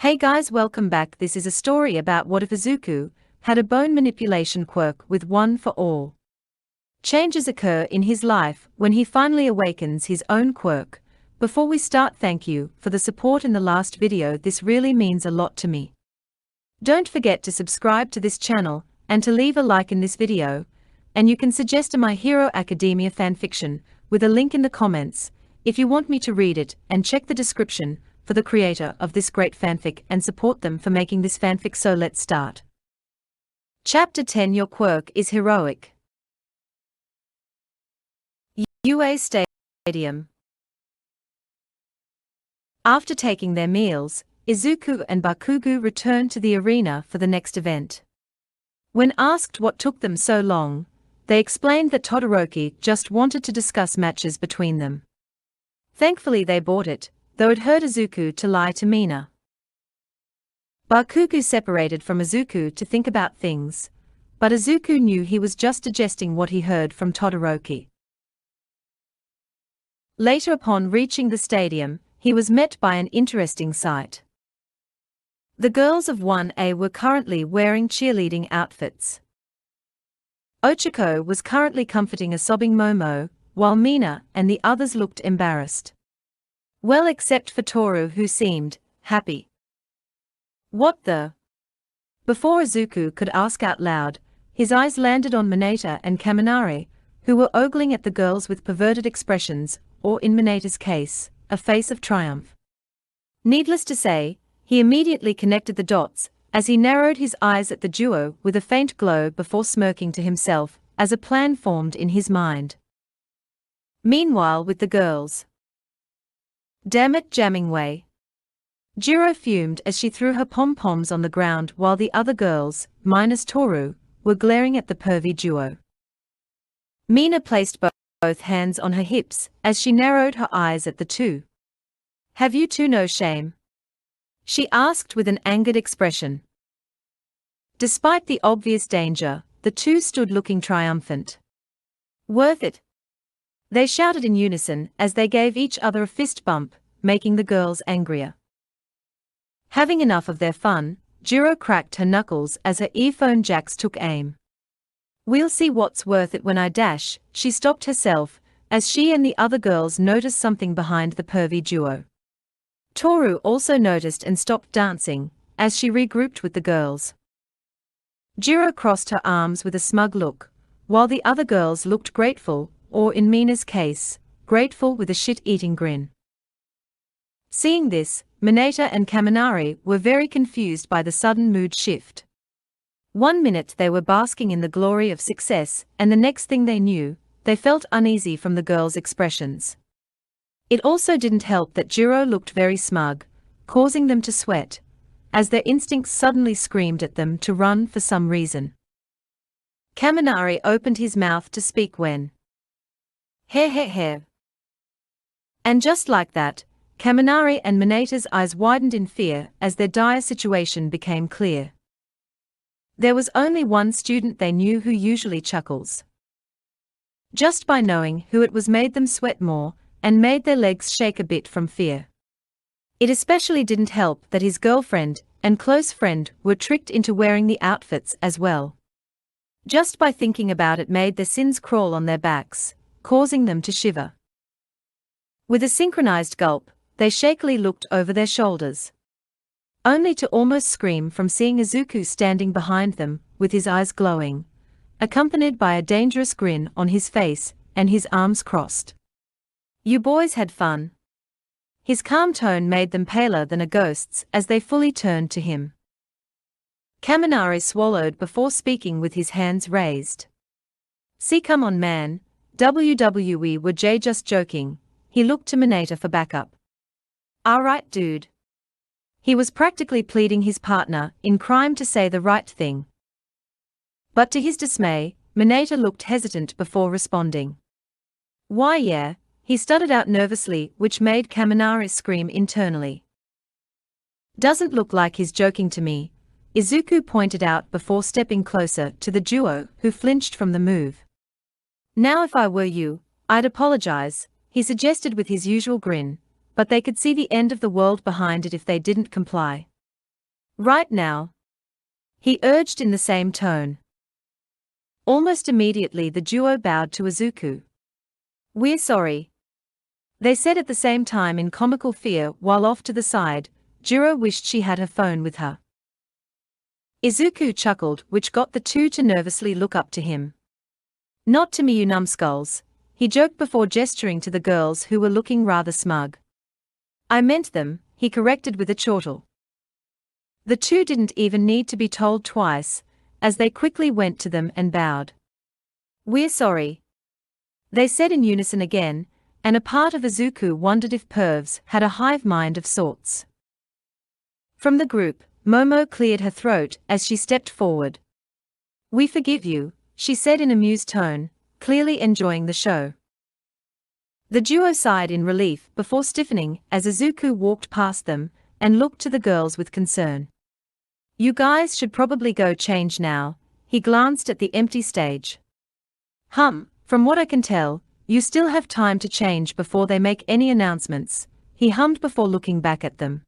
Hey guys, welcome back. This is a story about what if Izuku had a bone manipulation quirk with one for all. Changes occur in his life when he finally awakens his own quirk. Before we start, thank you for the support in the last video. This really means a lot to me. Don't forget to subscribe to this channel and to leave a like in this video, and you can suggest a My Hero Academia fanfiction with a link in the comments if you want me to read it, and check the description for the creator of this great fanfic and support them for making this fanfic. So let's start. Chapter 10. Your quirk is heroic. UA Stadium. After taking their meals, Izuku and Bakugu returned to the arena for the next event. When asked what took them so long, they explained that Todoroki just wanted to discuss matches between them. Thankfully they bought it, though it hurt Izuku to lie to Mina. Bakugu separated from Izuku to think about things, but Izuku knew he was just digesting what he heard from Todoroki. Later, upon reaching the stadium, he was met by an interesting sight. The girls of 1A were currently wearing cheerleading outfits. Ochiko was currently comforting a sobbing Momo, while Mina and the others looked embarrassed. Well, except for Toru, who seemed happy. What the? Before Izuku could ask out loud, his eyes landed on Mineta and Kaminari, who were ogling at the girls with perverted expressions, or in Mineta's case, a face of triumph. Needless to say, he immediately connected the dots, as he narrowed his eyes at the duo with a faint glow before smirking to himself, as a plan formed in his mind. Meanwhile, with the girls. Damn it, jamming way. Jiro fumed as she threw her pom-poms on the ground while the other girls, minus Toru, were glaring at the pervy duo. Mina placed both hands on her hips as she narrowed her eyes at the two. Have you two no shame? She asked with an angered expression. Despite the obvious danger, the two stood looking triumphant. Worth it. They shouted in unison as they gave each other a fist bump, making the girls angrier. Having enough of their fun, Jiro cracked her knuckles as her earphone jacks took aim. We'll see what's worth it when I dash. She stopped herself, as she and the other girls noticed something behind the pervy duo. Toru also noticed and stopped dancing, as she regrouped with the girls. Jiro crossed her arms with a smug look, while the other girls looked grateful, or in Mina's case, grateful with a shit-eating grin. Seeing this, Mineta and Kaminari were very confused by the sudden mood shift. 1 minute they were basking in the glory of success, and the next thing they knew, they felt uneasy from the girls' expressions. It also didn't help that Jiro looked very smug, causing them to sweat, as their instincts suddenly screamed at them to run for some reason. Kaminari opened his mouth to speak when Heh. And just like that, Kaminari and Mineta's eyes widened in fear as their dire situation became clear. There was only one student they knew who usually chuckles. Just by knowing who it was made them sweat more, and made their legs shake a bit from fear. It especially didn't help that his girlfriend and close friend were tricked into wearing the outfits as well. Just by thinking about it made their sins crawl on their backs, causing them to shiver. With a synchronized gulp, they shakily looked over their shoulders. Only to almost scream from seeing Izuku standing behind them, with his eyes glowing, accompanied by a dangerous grin on his face, and his arms crossed. You boys had fun. His calm tone made them paler than a ghost's as they fully turned to him. Kaminari swallowed before speaking with his hands raised. See, come on man, WWE were just joking. He looked to Mineta for backup. Alright dude. He was practically pleading his partner in crime to say the right thing. But to his dismay, Mineta looked hesitant before responding. Why yeah, he stuttered out nervously, which made Kaminari scream internally. Doesn't look like he's joking to me, Izuku pointed out before stepping closer to the duo who flinched from the move. Now if I were you, I'd apologize, he suggested with his usual grin, but they could see the end of the world behind it if they didn't comply. Right now, he urged in the same tone. Almost immediately the duo bowed to Izuku. We're sorry, they said at the same time in comical fear while off to the side. Jiro wished she had her phone with her. Izuku chuckled, which got the two to nervously look up to him. Not to me, you numbskulls, he joked before gesturing to the girls who were looking rather smug. I meant them, he corrected with a chortle. The two didn't even need to be told twice, as they quickly went to them and bowed. We're sorry, they said in unison again, and a part of Izuku wondered if pervs had a hive mind of sorts. From the group, Momo cleared her throat as she stepped forward. We forgive you, she said in a amused tone, clearly enjoying the show. The duo sighed in relief before stiffening as Izuku walked past them and looked to the girls with concern. You guys should probably go change now, he glanced at the empty stage. From what I can tell, you still have time to change before they make any announcements, he hummed before looking back at them.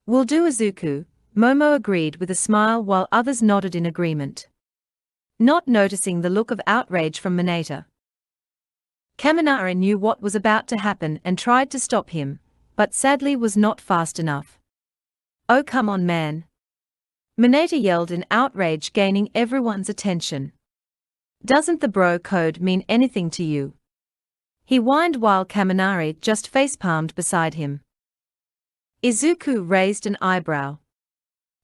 Will do, Izuku, Momo agreed with a smile while others nodded in agreement. Not noticing the look of outrage from Mineta. Kaminari knew what was about to happen and tried to stop him, but sadly was not fast enough. Oh come on man! Mineta yelled in outrage, gaining everyone's attention. Doesn't the bro code mean anything to you? He whined while Kaminari just facepalmed beside him. Izuku raised an eyebrow.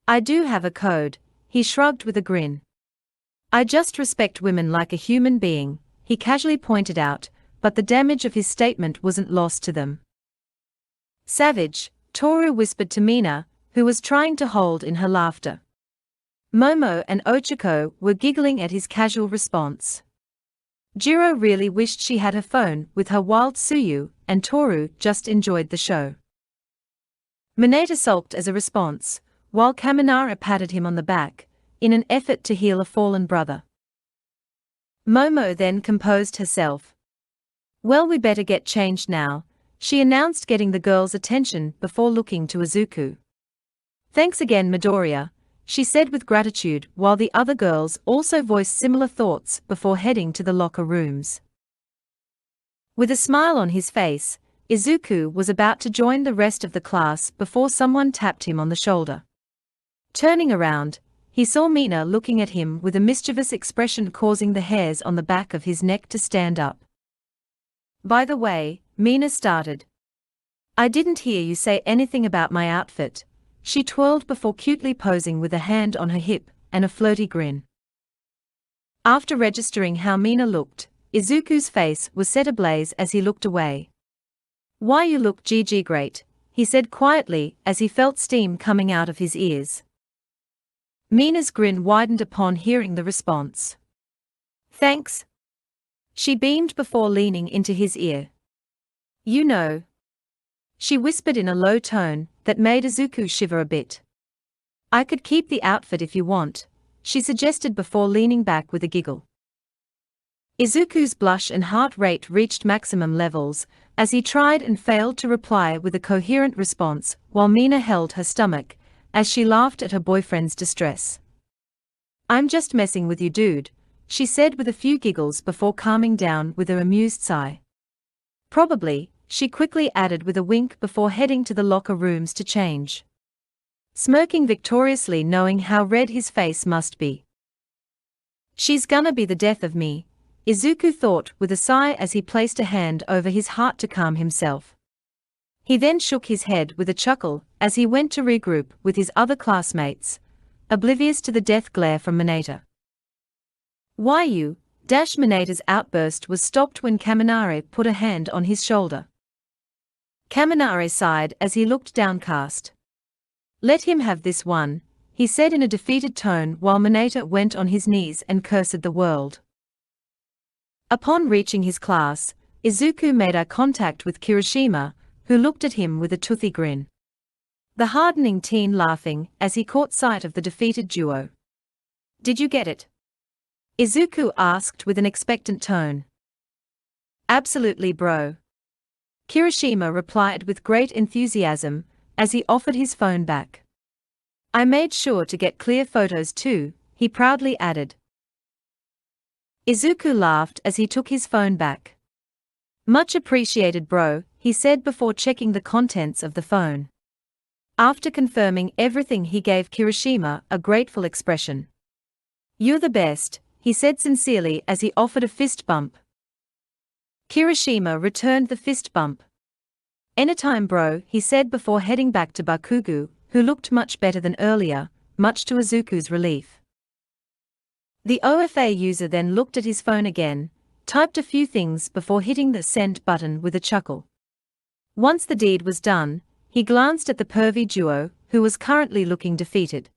I do have a code, he shrugged with a grin. I just respect women like a human being, he casually pointed out, but the damage of his statement wasn't lost to them. Savage, Toru whispered to Mina, who was trying to hold in her laughter. Momo and Ochiko were giggling at his casual response. Jiro really wished she had her phone with her while Tsuyu and Toru just enjoyed the show. Mineta sulked as a response, while Kaminara patted him on the back, in an effort to heal a fallen brother. Momo then composed herself. Well, we better get changed now, she announced, getting the girls' attention before looking to Izuku. Thanks again, Midoriya, she said with gratitude, while the other girls also voiced similar thoughts before heading to the locker rooms. With a smile on his face, Izuku was about to join the rest of the class before someone tapped him on the shoulder. Turning around, he saw Mina looking at him with a mischievous expression, causing the hairs on the back of his neck to stand up. By the way, Mina started. I didn't hear you say anything about my outfit, she twirled before cutely posing with a hand on her hip and a flirty grin. After registering how Mina looked, Izuku's face was set ablaze as he looked away. Why, you look GG great, he said quietly as he felt steam coming out of his ears. Mina's grin widened upon hearing the response. Thanks. She beamed before leaning into his ear. You know, she whispered in a low tone that made Izuku shiver a bit. I could keep the outfit if you want, she suggested before leaning back with a giggle. Izuku's blush and heart rate reached maximum levels as he tried and failed to reply with a coherent response, while Mina held her stomach as she laughed at her boyfriend's distress. I'm just messing with you, dude, she said with a few giggles before calming down with an amused sigh. Probably, she quickly added with a wink before heading to the locker rooms to change. Smirking victoriously, knowing how red his face must be. She's gonna be the death of me, Izuku thought with a sigh as he placed a hand over his heart to calm himself. He then shook his head with a chuckle as he went to regroup with his other classmates, oblivious to the death glare from Mineta. Why you? Mineta's outburst was stopped when Kaminari put a hand on his shoulder. Kaminari sighed as he looked downcast. Let him have this one, he said in a defeated tone while Mineta went on his knees and cursed the world. Upon reaching his class, Izuku made eye contact with Kirishima, who looked at him with a toothy grin. The hardening teen laughing as he caught sight of the defeated duo. Did you get it? Izuku asked with an expectant tone. Absolutely, bro. Kirishima replied with great enthusiasm as he offered his phone back. I made sure to get clear photos too, he proudly added. Izuku laughed as he took his phone back. Much appreciated, bro, he said before checking the contents of the phone. After confirming everything, he gave Kirishima a grateful expression. You're the best, he said sincerely as he offered a fist bump. Kirishima returned the fist bump. Anytime, bro, he said before heading back to Bakugu, who looked much better than earlier, much to Izuku's relief. The OFA user then looked at his phone again, typed a few things before hitting the send button with a chuckle. Once the deed was done, he glanced at the pervy duo, who was currently looking defeated.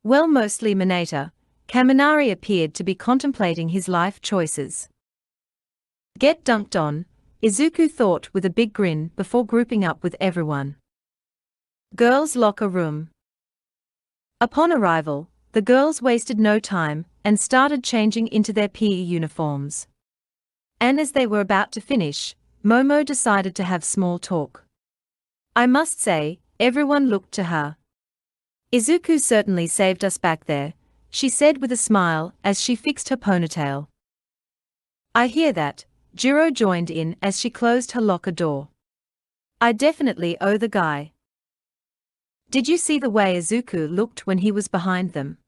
Well, mostly Minato, Kaminari appeared to be contemplating his life choices. Get dunked on, Izuku thought with a big grin before grouping up with everyone. Girls' locker room. Upon arrival, the girls wasted no time and started changing into their PE uniforms. And as they were about to finish, Momo decided to have small talk. I must say, everyone looked to her. Izuku certainly saved us back there, she said with a smile as she fixed her ponytail. I hear that, Jiro joined in as she closed her locker door. I definitely owe the guy. Did you see the way Izuku looked when he was behind them?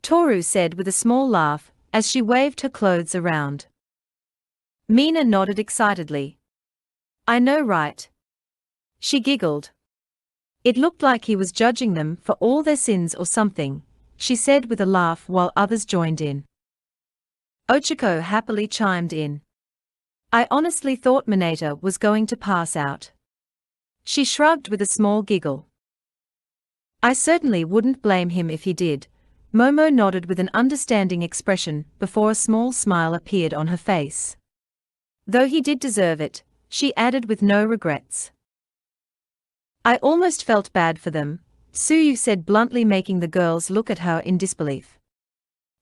Toru said with a small laugh as she waved her clothes around. Mina nodded excitedly. I know, right? She giggled. It looked like he was judging them for all their sins or something, she said with a laugh while others joined in. Ochiko happily chimed in. I honestly thought Minato was going to pass out. She shrugged with a small giggle. I certainly wouldn't blame him if he did. Momo nodded with an understanding expression before a small smile appeared on her face. Though he did deserve it, she added with no regrets. I almost felt bad for them, Suyu said bluntly, making the girls look at her in disbelief.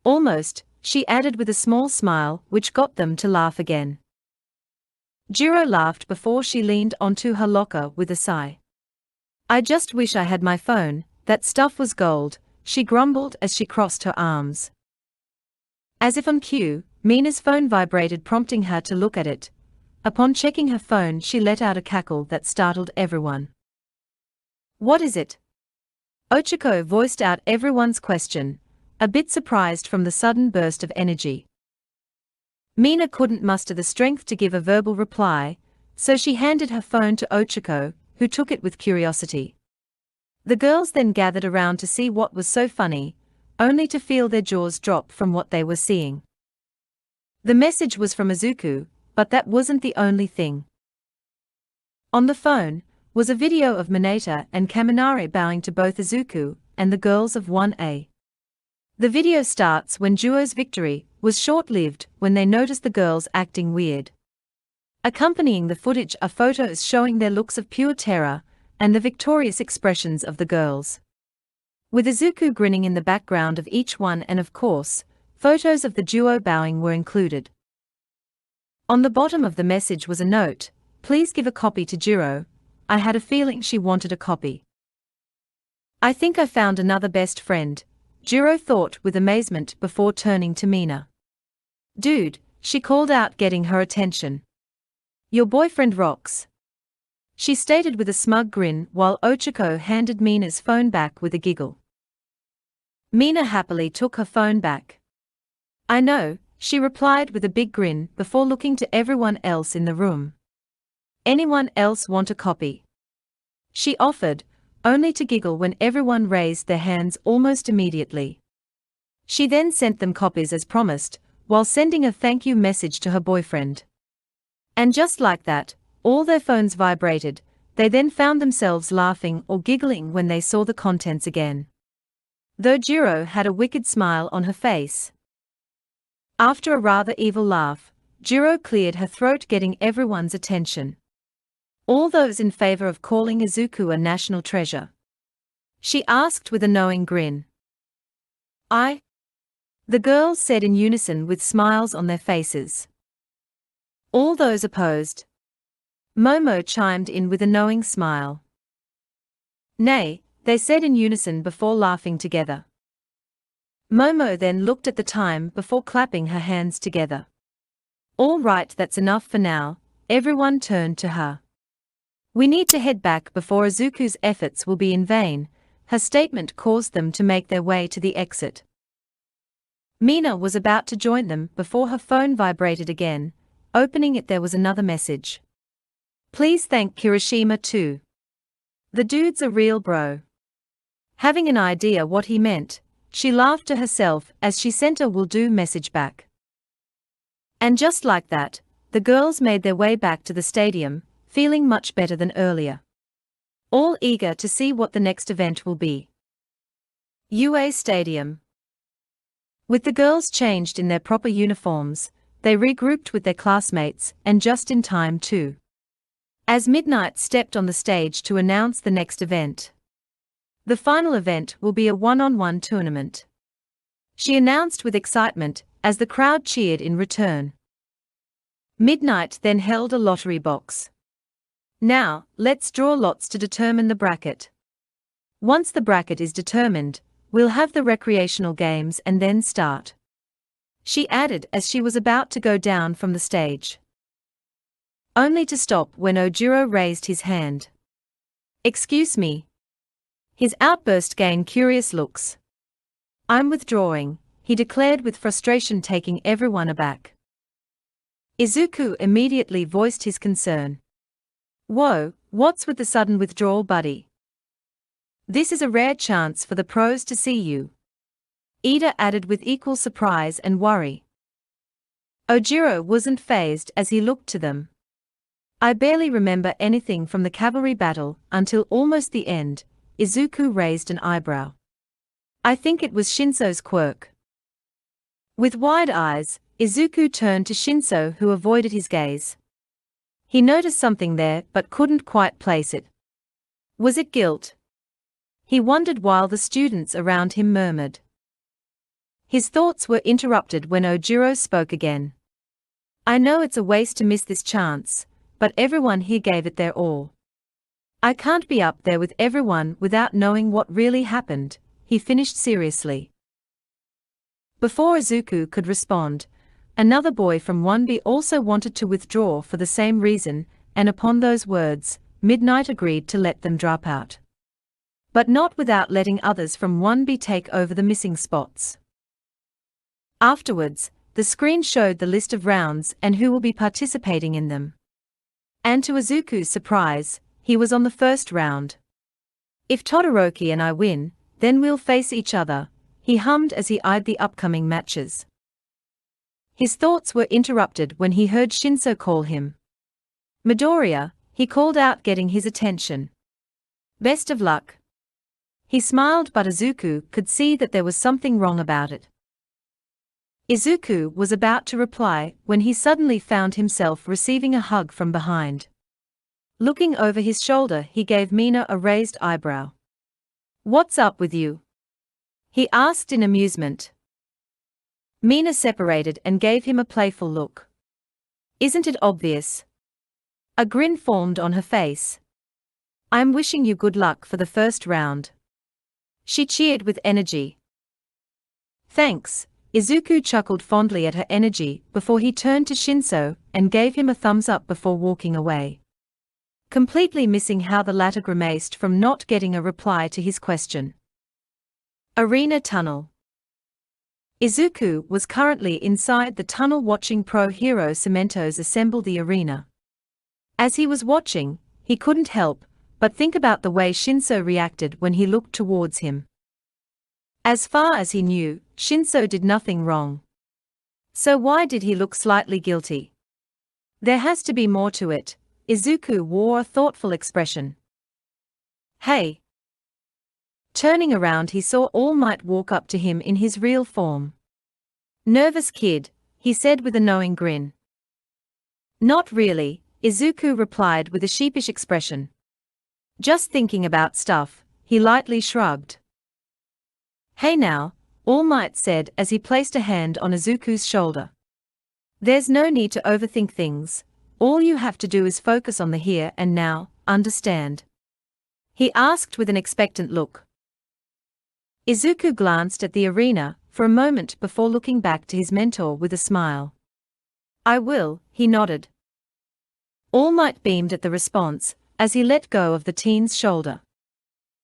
Almost, she added with a small smile which got them to laugh again. Jiro laughed before she leaned onto her locker with a sigh. I just wish I had my phone, that stuff was gold, she grumbled as she crossed her arms. As if on cue, Mina's phone vibrated, prompting her to look at it. Upon checking her phone, she let out a cackle that startled everyone. What is it? Ochiko voiced out everyone's question, a bit surprised from the sudden burst of energy. Mina couldn't muster the strength to give a verbal reply, so she handed her phone to Ochiko, who took it with curiosity. The girls then gathered around to see what was so funny, only to feel their jaws drop from what they were seeing. The message was from Izuku, but that wasn't the only thing. On the phone was a video of Minato and Kaminari bowing to both Izuku and the girls of 1A. The video starts when Duo's victory was short-lived when they noticed the girls acting weird. Accompanying the footage are photos showing their looks of pure terror and the victorious expressions of the girls. With Izuku grinning in the background of each one, and of course, photos of the duo bowing were included. On the bottom of the message was a note, please give a copy to Jiro. I had a feeling she wanted a copy. I think I found another best friend, Jiro thought with amazement before turning to Mina. Dude, she called out, getting her attention. Your boyfriend rocks, she stated with a smug grin while Ochiko handed Mina's phone back with a giggle. Mina happily took her phone back. I know, she replied with a big grin before looking to everyone else in the room. Anyone else want a copy? She offered, only to giggle when everyone raised their hands almost immediately. She then sent them copies as promised, while sending a thank you message to her boyfriend. And just like that, all their phones vibrated. They then found themselves laughing or giggling when they saw the contents again. Though Jiro had a wicked smile on her face. After a rather evil laugh, Jiro cleared her throat, getting everyone's attention. All those in favor of calling Izuku a national treasure? She asked with a knowing grin. I? The girls said in unison with smiles on their faces. All those opposed? Momo chimed in with a knowing smile. Nay, they said in unison before laughing together. Momo then looked at the time before clapping her hands together. All right, that's enough for now, everyone turned to her. We need to head back before Izuku's efforts will be in vain. Her statement caused them to make their way to the exit. Mina was about to join them before her phone vibrated again. Opening it, there was another message. Please thank Kirishima too. The dude's a real bro. Having an idea what he meant, she laughed to herself as she sent a will do message back. And just like that, the girls made their way back to the stadium, feeling much better than earlier. All eager to see what the next event will be. UA Stadium. With the girls changed in their proper uniforms, they regrouped with their classmates, and just in time too. As Midnight stepped on the stage to announce the next event. The final event will be a one-on-one tournament. She announced with excitement, as the crowd cheered in return. Midnight then held a lottery box. Now, let's draw lots to determine the bracket. Once the bracket is determined, we'll have the recreational games and then start. She added as she was about to go down from the stage. Only to stop when Ojiro raised his hand. Excuse me. His outburst gained curious looks. I'm withdrawing, he declared with frustration, taking everyone aback. Izuku immediately voiced his concern. Whoa, what's with the sudden withdrawal, buddy? This is a rare chance for the pros to see you. Ida added with equal surprise and worry. Ojiro wasn't fazed as he looked to them. I barely remember anything from the cavalry battle until almost the end. Izuku raised an eyebrow. I think it was Shinso's quirk. With wide eyes, Izuku turned to Shinso, who avoided his gaze. He noticed something there but couldn't quite place it. Was it guilt? He wondered while the students around him murmured. His thoughts were interrupted when Ojiro spoke again. I know it's a waste to miss this chance, but everyone here gave it their all. I can't be up there with everyone without knowing what really happened, he finished seriously. Before Izuku could respond, another boy from 1B also wanted to withdraw for the same reason, and upon those words, Midnight agreed to let them drop out. But not without letting others from 1B take over the missing spots. Afterwards, the screen showed the list of rounds and who will be participating in them. And to Izuku's surprise, he was on the first round. If Todoroki and I win, then we'll face each other, he hummed as he eyed the upcoming matches. His thoughts were interrupted when he heard Shinso call him. Midoriya, he called out, getting his attention. Best of luck. He smiled, but Izuku could see that there was something wrong about it. Izuku was about to reply when he suddenly found himself receiving a hug from behind. Looking over his shoulder, he gave Mina a raised eyebrow. What's up with you? He asked in amusement. Mina separated and gave him a playful look. Isn't it obvious? A grin formed on her face. I'm wishing you good luck for the first round. She cheered with energy. Thanks. Izuku chuckled fondly at her energy before he turned to Shinso and gave him a thumbs up before walking away. Completely missing how the latter grimaced from not getting a reply to his question. Arena Tunnel. Izuku was currently inside the tunnel watching pro hero Cementos assemble the arena. As he was watching, he couldn't help but think about the way Shinso reacted when he looked towards him. As far as he knew, Shinso did nothing wrong. So why did he look slightly guilty? There has to be more to it. Izuku wore a thoughtful expression. Hey! Turning around, he saw All Might walk up to him in his real form. Nervous kid, he said with a knowing grin. Not really, Izuku replied with a sheepish expression. Just thinking about stuff, he lightly shrugged. Hey now, All Might said as he placed a hand on Izuku's shoulder. There's no need to overthink things, all you have to do is focus on the here and now, understand? he asked with an expectant look. Izuku glanced at the arena for a moment before looking back to his mentor with a smile. I will, he nodded. All Might beamed at the response, as he let go of the teen's shoulder.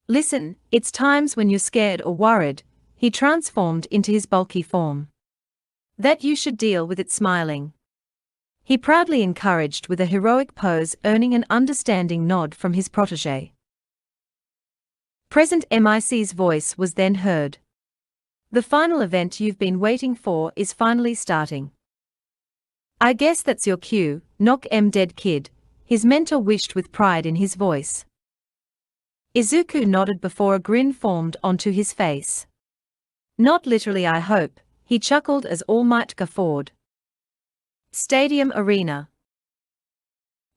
Listen, it's times when you're scared or worried, he transformed into his bulky form. That you should deal with it smiling. He proudly encouraged with a heroic pose, earning an understanding nod from his protégé. Present MIC's voice was then heard. The final event you've been waiting for is finally starting. I guess that's your cue, knock 'em dead kid, his mentor wished with pride in his voice. Izuku nodded before a grin formed onto his face. Not literally, I hope, he chuckled as All Might guffawed. Stadium Arena.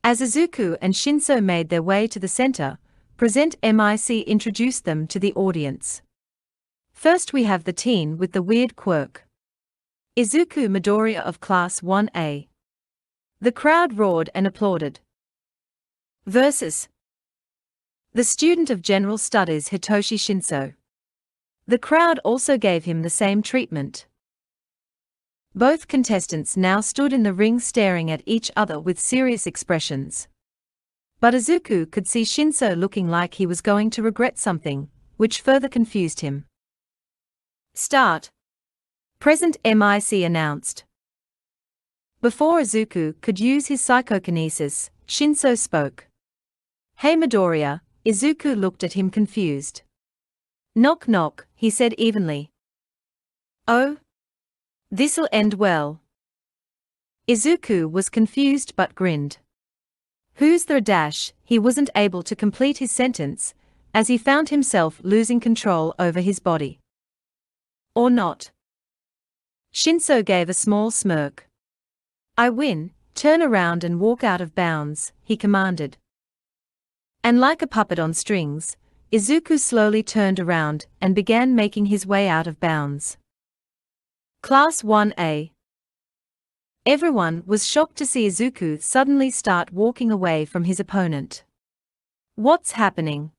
As Izuku and Shinso made their way to the center, Present MIC introduced them to the audience. First we have the teen with the weird quirk. Izuku Midoriya of Class 1A. The crowd roared and applauded. Versus the student of General Studies Hitoshi Shinso. The crowd also gave him the same treatment. Both contestants now stood in the ring staring at each other with serious expressions. But Izuku could see Shinso looking like he was going to regret something, which further confused him. Start. Present MIC announced. Before Izuku could use his psychokinesis, Shinso spoke. Hey Midoriya, Izuku looked at him confused. Knock knock, he said evenly. Oh? This'll end well. Izuku was confused but grinned. Who's the dash? He wasn't able to complete his sentence, as he found himself losing control over his body. Or not. Shinso gave a small smirk. I win, turn around and walk out of bounds, he commanded. And like a puppet on strings, Izuku slowly turned around and began making his way out of bounds. Class 1A. Everyone was shocked to see Izuku suddenly start walking away from his opponent. What's happening?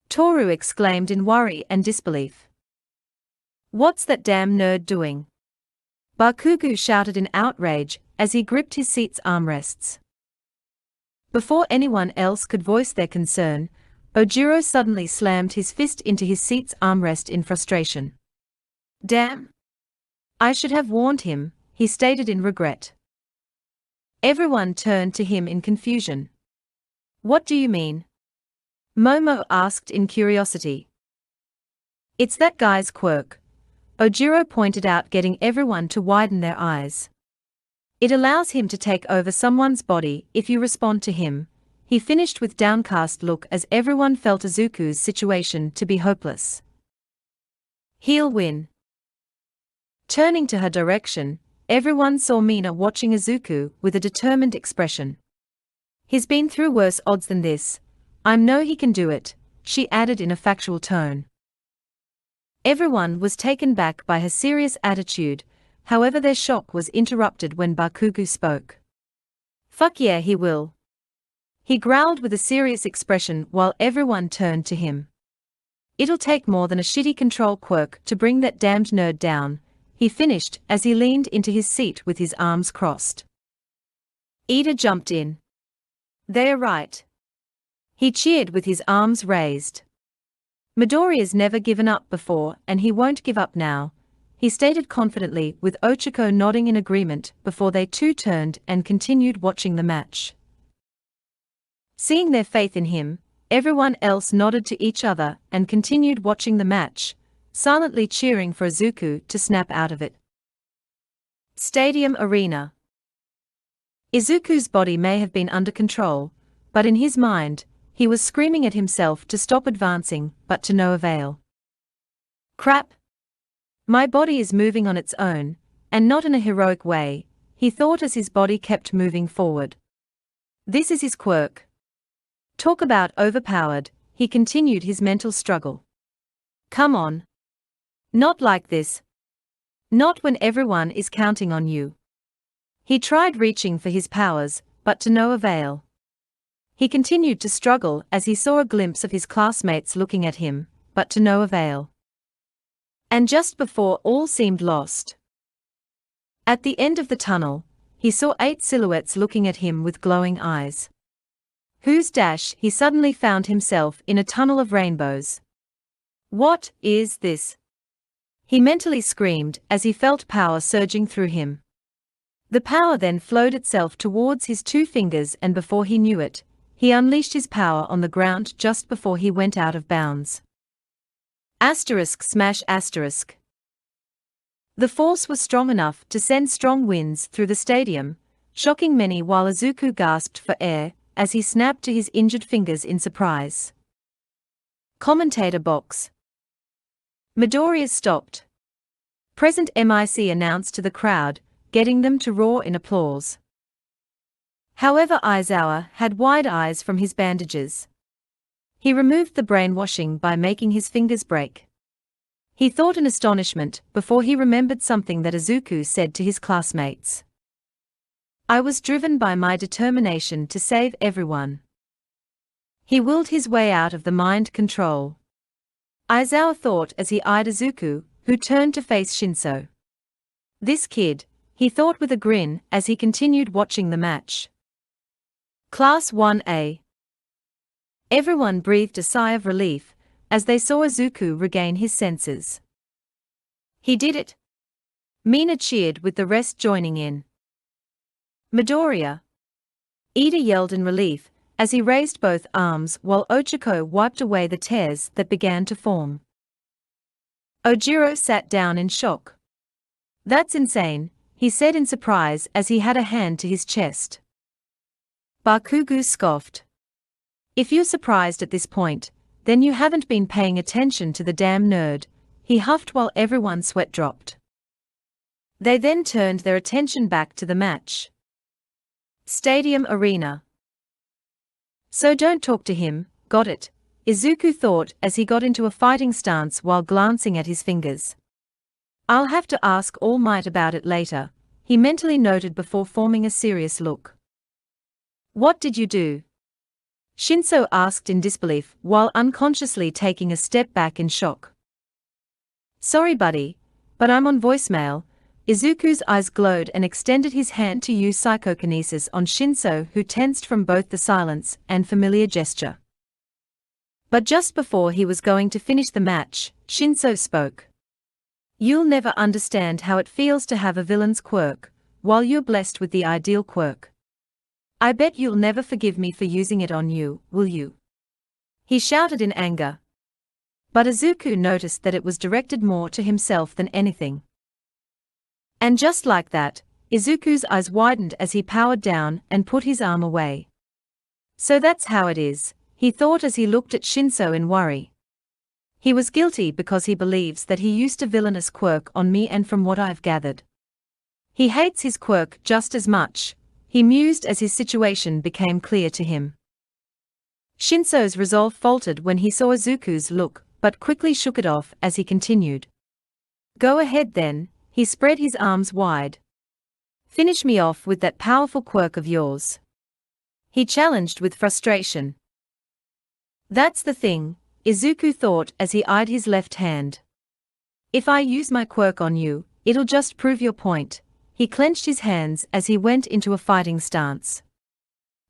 Toru exclaimed in worry and disbelief. What's that damn nerd doing? Bakugu shouted in outrage as he gripped his seat's armrests. Before anyone else could voice their concern, Ojiro suddenly slammed his fist into his seat's armrest in frustration. Damn! I should have warned him, he stated in regret. Everyone turned to him in confusion. What do you mean? Momo asked in curiosity. It's that guy's quirk, Ojiro pointed out, getting everyone to widen their eyes. It allows him to take over someone's body if you respond to him, he finished with downcast look as everyone felt Izuku's situation to be hopeless. He'll win. Turning to her direction, everyone saw Mina watching Izuku with a determined expression. He's been through worse odds than this. I know he can do it, she added in a factual tone. Everyone was taken back by her serious attitude, however their shock was interrupted when Bakugu spoke. Fuck yeah, he will. He growled with a serious expression while everyone turned to him. It'll take more than a shitty control quirk to bring that damned nerd down, he finished as he leaned into his seat with his arms crossed. Ida jumped in. They're right. He cheered with his arms raised. Midoriya's never given up before and he won't give up now, he stated confidently, with Ochiko nodding in agreement before they too turned and continued watching the match. Seeing their faith in him, everyone else nodded to each other and continued watching the match, silently cheering for Izuku to snap out of it. Stadium Arena. Izuku's body may have been under control, but in his mind, he was screaming at himself to stop advancing, but to no avail. Crap! My body is moving on its own, and not in a heroic way, he thought as his body kept moving forward. This is his quirk. Talk about overpowered, he continued his mental struggle. Come on. Not like this. Not when everyone is counting on you. He tried reaching for his powers, but to no avail. He continued to struggle as he saw a glimpse of his classmates looking at him, but to no avail. And just before all seemed lost, at the end of the tunnel, he saw 8 silhouettes looking at him with glowing eyes. Whose dash he suddenly found himself in a tunnel of rainbows. What is this? He mentally screamed as he felt power surging through him. The power then flowed itself towards his 2 fingers, and before he knew it, he unleashed his power on the ground just before he went out of bounds. */*. The force was strong enough to send strong winds through the stadium, shocking many, while Izuku gasped for air as he snapped to his injured fingers in surprise. Commentator box. Midoriya stopped. Present MIC announced to the crowd, getting them to roar in applause. However, Aizawa had wide eyes from his bandages. He removed the brainwashing by making his fingers break. He thought in astonishment before he remembered something that Izuku said to his classmates. I was driven by my determination to save everyone. He willed his way out of the mind control. Aizawa thought as he eyed Izuku, who turned to face Shinso. This kid, he thought with a grin as he continued watching the match. Class 1A. Everyone breathed a sigh of relief as they saw Izuku regain his senses. He did it. Mina cheered, with the rest joining in. Midoriya. Ida yelled in relief as he raised both arms while Ochiko wiped away the tears that began to form. Ojiro sat down in shock. That's insane, he said in surprise as he had a hand to his chest. Bakugu scoffed. If you're surprised at this point, then you haven't been paying attention to the damn nerd, he huffed while everyone's sweat dropped. They then turned their attention back to the match. Stadium arena. So don't talk to him, got it? Izuku thought as he got into a fighting stance while glancing at his fingers. I'll have to ask All Might about it later, he mentally noted before forming a serious look. What did you do? Shinso asked in disbelief while unconsciously taking a step back in shock. Sorry buddy, but I'm on voicemail. Izuku's eyes glowed and extended his hand to use psychokinesis on Shinso, who tensed from both the silence and familiar gesture. But just before he was going to finish the match, Shinso spoke. You'll never understand how it feels to have a villain's quirk, while you're blessed with the ideal quirk. I bet you'll never forgive me for using it on you, will you? He shouted in anger. But Izuku noticed that it was directed more to himself than anything. And just like that, Izuku's eyes widened as he powered down and put his arm away. So that's how it is, he thought as he looked at Shinso in worry. He was guilty because he believes that he used a villainous quirk on me, and from what I've gathered, he hates his quirk just as much, he mused as his situation became clear to him. Shinso's resolve faltered when he saw Izuku's look, but quickly shook it off as he continued. Go ahead then, he spread his arms wide. Finish me off with that powerful quirk of yours. He challenged with frustration. That's the thing, Izuku thought as he eyed his left hand. If I use my quirk on you, it'll just prove your point. He clenched his hands as he went into a fighting stance.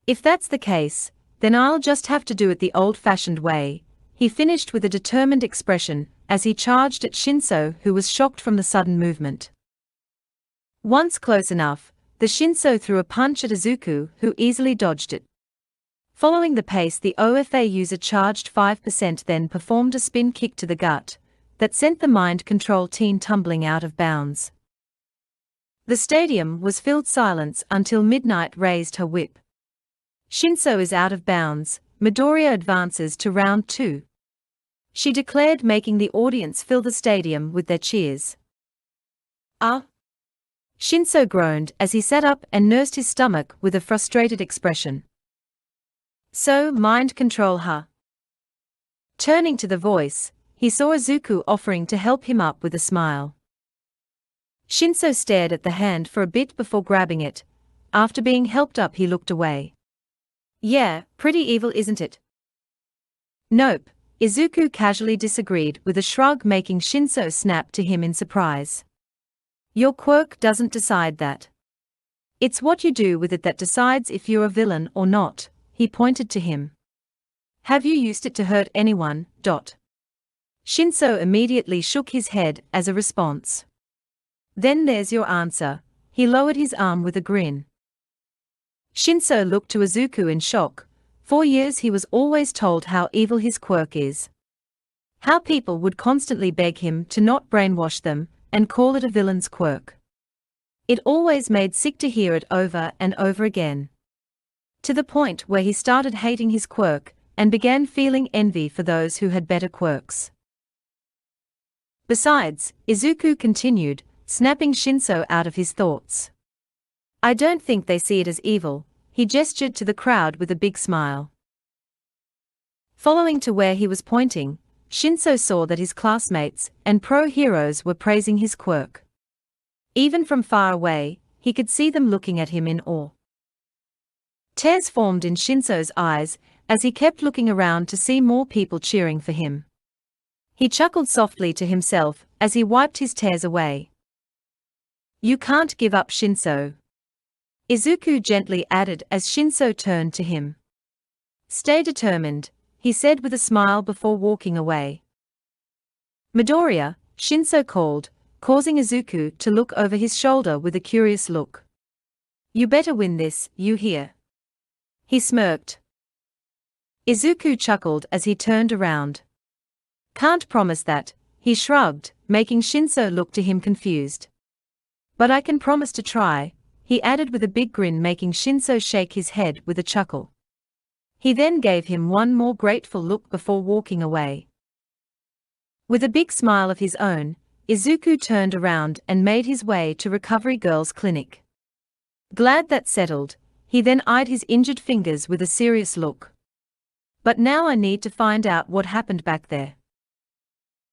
If that's the case, then I'll just have to do it the old-fashioned way, he finished with a determined expression as he charged at Shinso, who was shocked from the sudden movement. Once close enough, the Shinso threw a punch at Izuku, who easily dodged it. Following the pace, the OFA user charged 5%, then performed a spin kick to the gut that sent the mind control teen tumbling out of bounds. The stadium was filled silence until Midnight raised her whip. Shinso is out of bounds, Midoriya advances to round 2. She declared, making the audience fill the stadium with their cheers. Ah! Shinso groaned as he sat up and nursed his stomach with a frustrated expression. So, mind control her. Turning to the voice, he saw Izuku offering to help him up with a smile. Shinso stared at the hand for a bit before grabbing it. After being helped up, he looked away. Yeah, pretty evil, isn't it? Nope, Izuku casually disagreed with a shrug, making Shinso snap to him in surprise. Your quirk doesn't decide that. It's what you do with it that decides if you're a villain or not, he pointed to him. Have you used it to hurt anyone? Shinso immediately shook his head as a response. Then there's your answer, he lowered his arm with a grin. Shinso looked to Izuku in shock. For years he was always told how evil his quirk is. How people would constantly beg him to not brainwash them, and call it a villain's quirk. It always made sick to hear it over and over again. To the point where he started hating his quirk, and began feeling envy for those who had better quirks. Besides, Izuku continued, snapping Shinso out of his thoughts. I don't think they see it as evil, he gestured to the crowd with a big smile. Following to where he was pointing, Shinso saw that his classmates and pro-heroes were praising his quirk. Even from far away, he could see them looking at him in awe. Tears formed in Shinso's eyes as he kept looking around to see more people cheering for him. He chuckled softly to himself as he wiped his tears away. You can't give up, Shinso, Izuku gently added as Shinso turned to him. Stay determined, he said with a smile before walking away. Midoriya, Shinso called, causing Izuku to look over his shoulder with a curious look. You better win this, you hear? He smirked. Izuku chuckled as he turned around. Can't promise that, he shrugged, making Shinso look to him confused. But I can promise to try, he added with a big grin, making Shinso shake his head with a chuckle. He then gave him one more grateful look before walking away. With a big smile of his own, Izuku turned around and made his way to Recovery Girls' Clinic. Glad that's settled, he then eyed his injured fingers with a serious look. But now I need to find out what happened back there.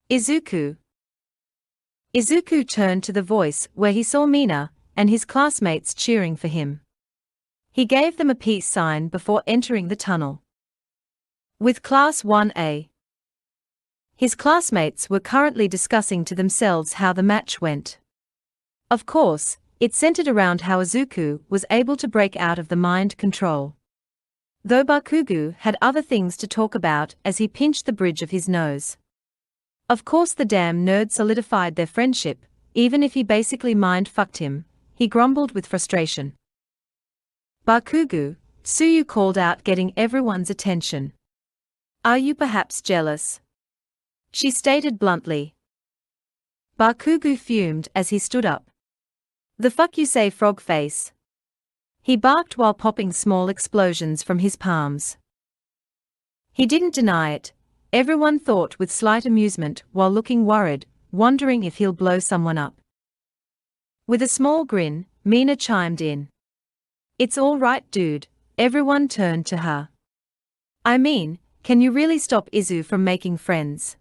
Izuku turned to the voice where he saw Mina and his classmates cheering for him. He gave them a peace sign before entering the tunnel. With Class 1A, his classmates were currently discussing to themselves how the match went. Of course, it centered around how Izuku was able to break out of the mind control. Though Bakugu had other things to talk about as he pinched the bridge of his nose. Of course the damn nerd solidified their friendship, even if he basically mind-fucked him, he grumbled with frustration. Bakugu, Tsuyu called out, getting everyone's attention. Are you perhaps jealous? She stated bluntly. Bakugu fumed as he stood up. The fuck you say, frog face? He barked while popping small explosions from his palms. He didn't deny it. Everyone thought with slight amusement while looking worried, wondering if he'll blow someone up. With a small grin, Mina chimed in. It's all right, dude, everyone turned to her. I mean, can you really stop Izu from making friends?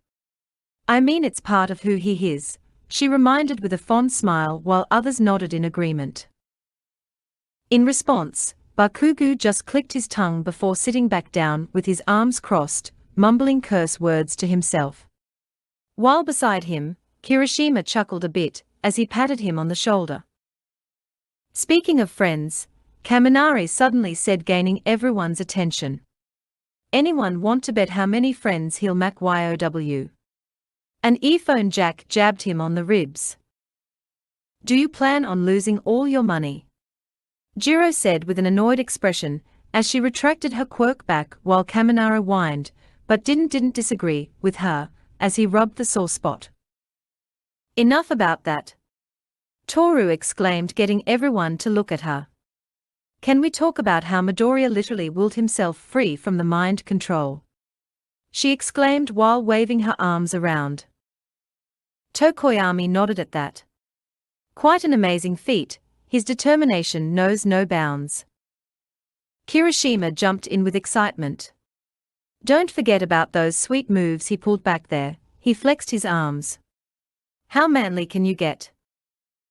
I mean, it's part of who he is, she reminded with a fond smile while others nodded in agreement. In response, Bakugu just clicked his tongue before sitting back down with his arms crossed, mumbling curse words to himself. While beside him, Kirishima chuckled a bit as he patted him on the shoulder. Speaking of friends, Kaminari suddenly said, gaining everyone's attention. Anyone want to bet how many friends he'll make? YOW. An earphone jack jabbed him on the ribs. Do you plan on losing all your money? Jiro said with an annoyed expression as she retracted her quirk back while Kaminari whined, but didn't disagree with her as he rubbed the sore spot. Enough about that, Toru exclaimed, getting everyone to look at her. Can we talk about how Midoriya literally willed himself free from the mind control? She exclaimed while waving her arms around. Tokoyami nodded at that. Quite an amazing feat, his determination knows no bounds. Kirishima jumped in with excitement. Don't forget about those sweet moves he pulled back there, he flexed his arms. How manly can you get?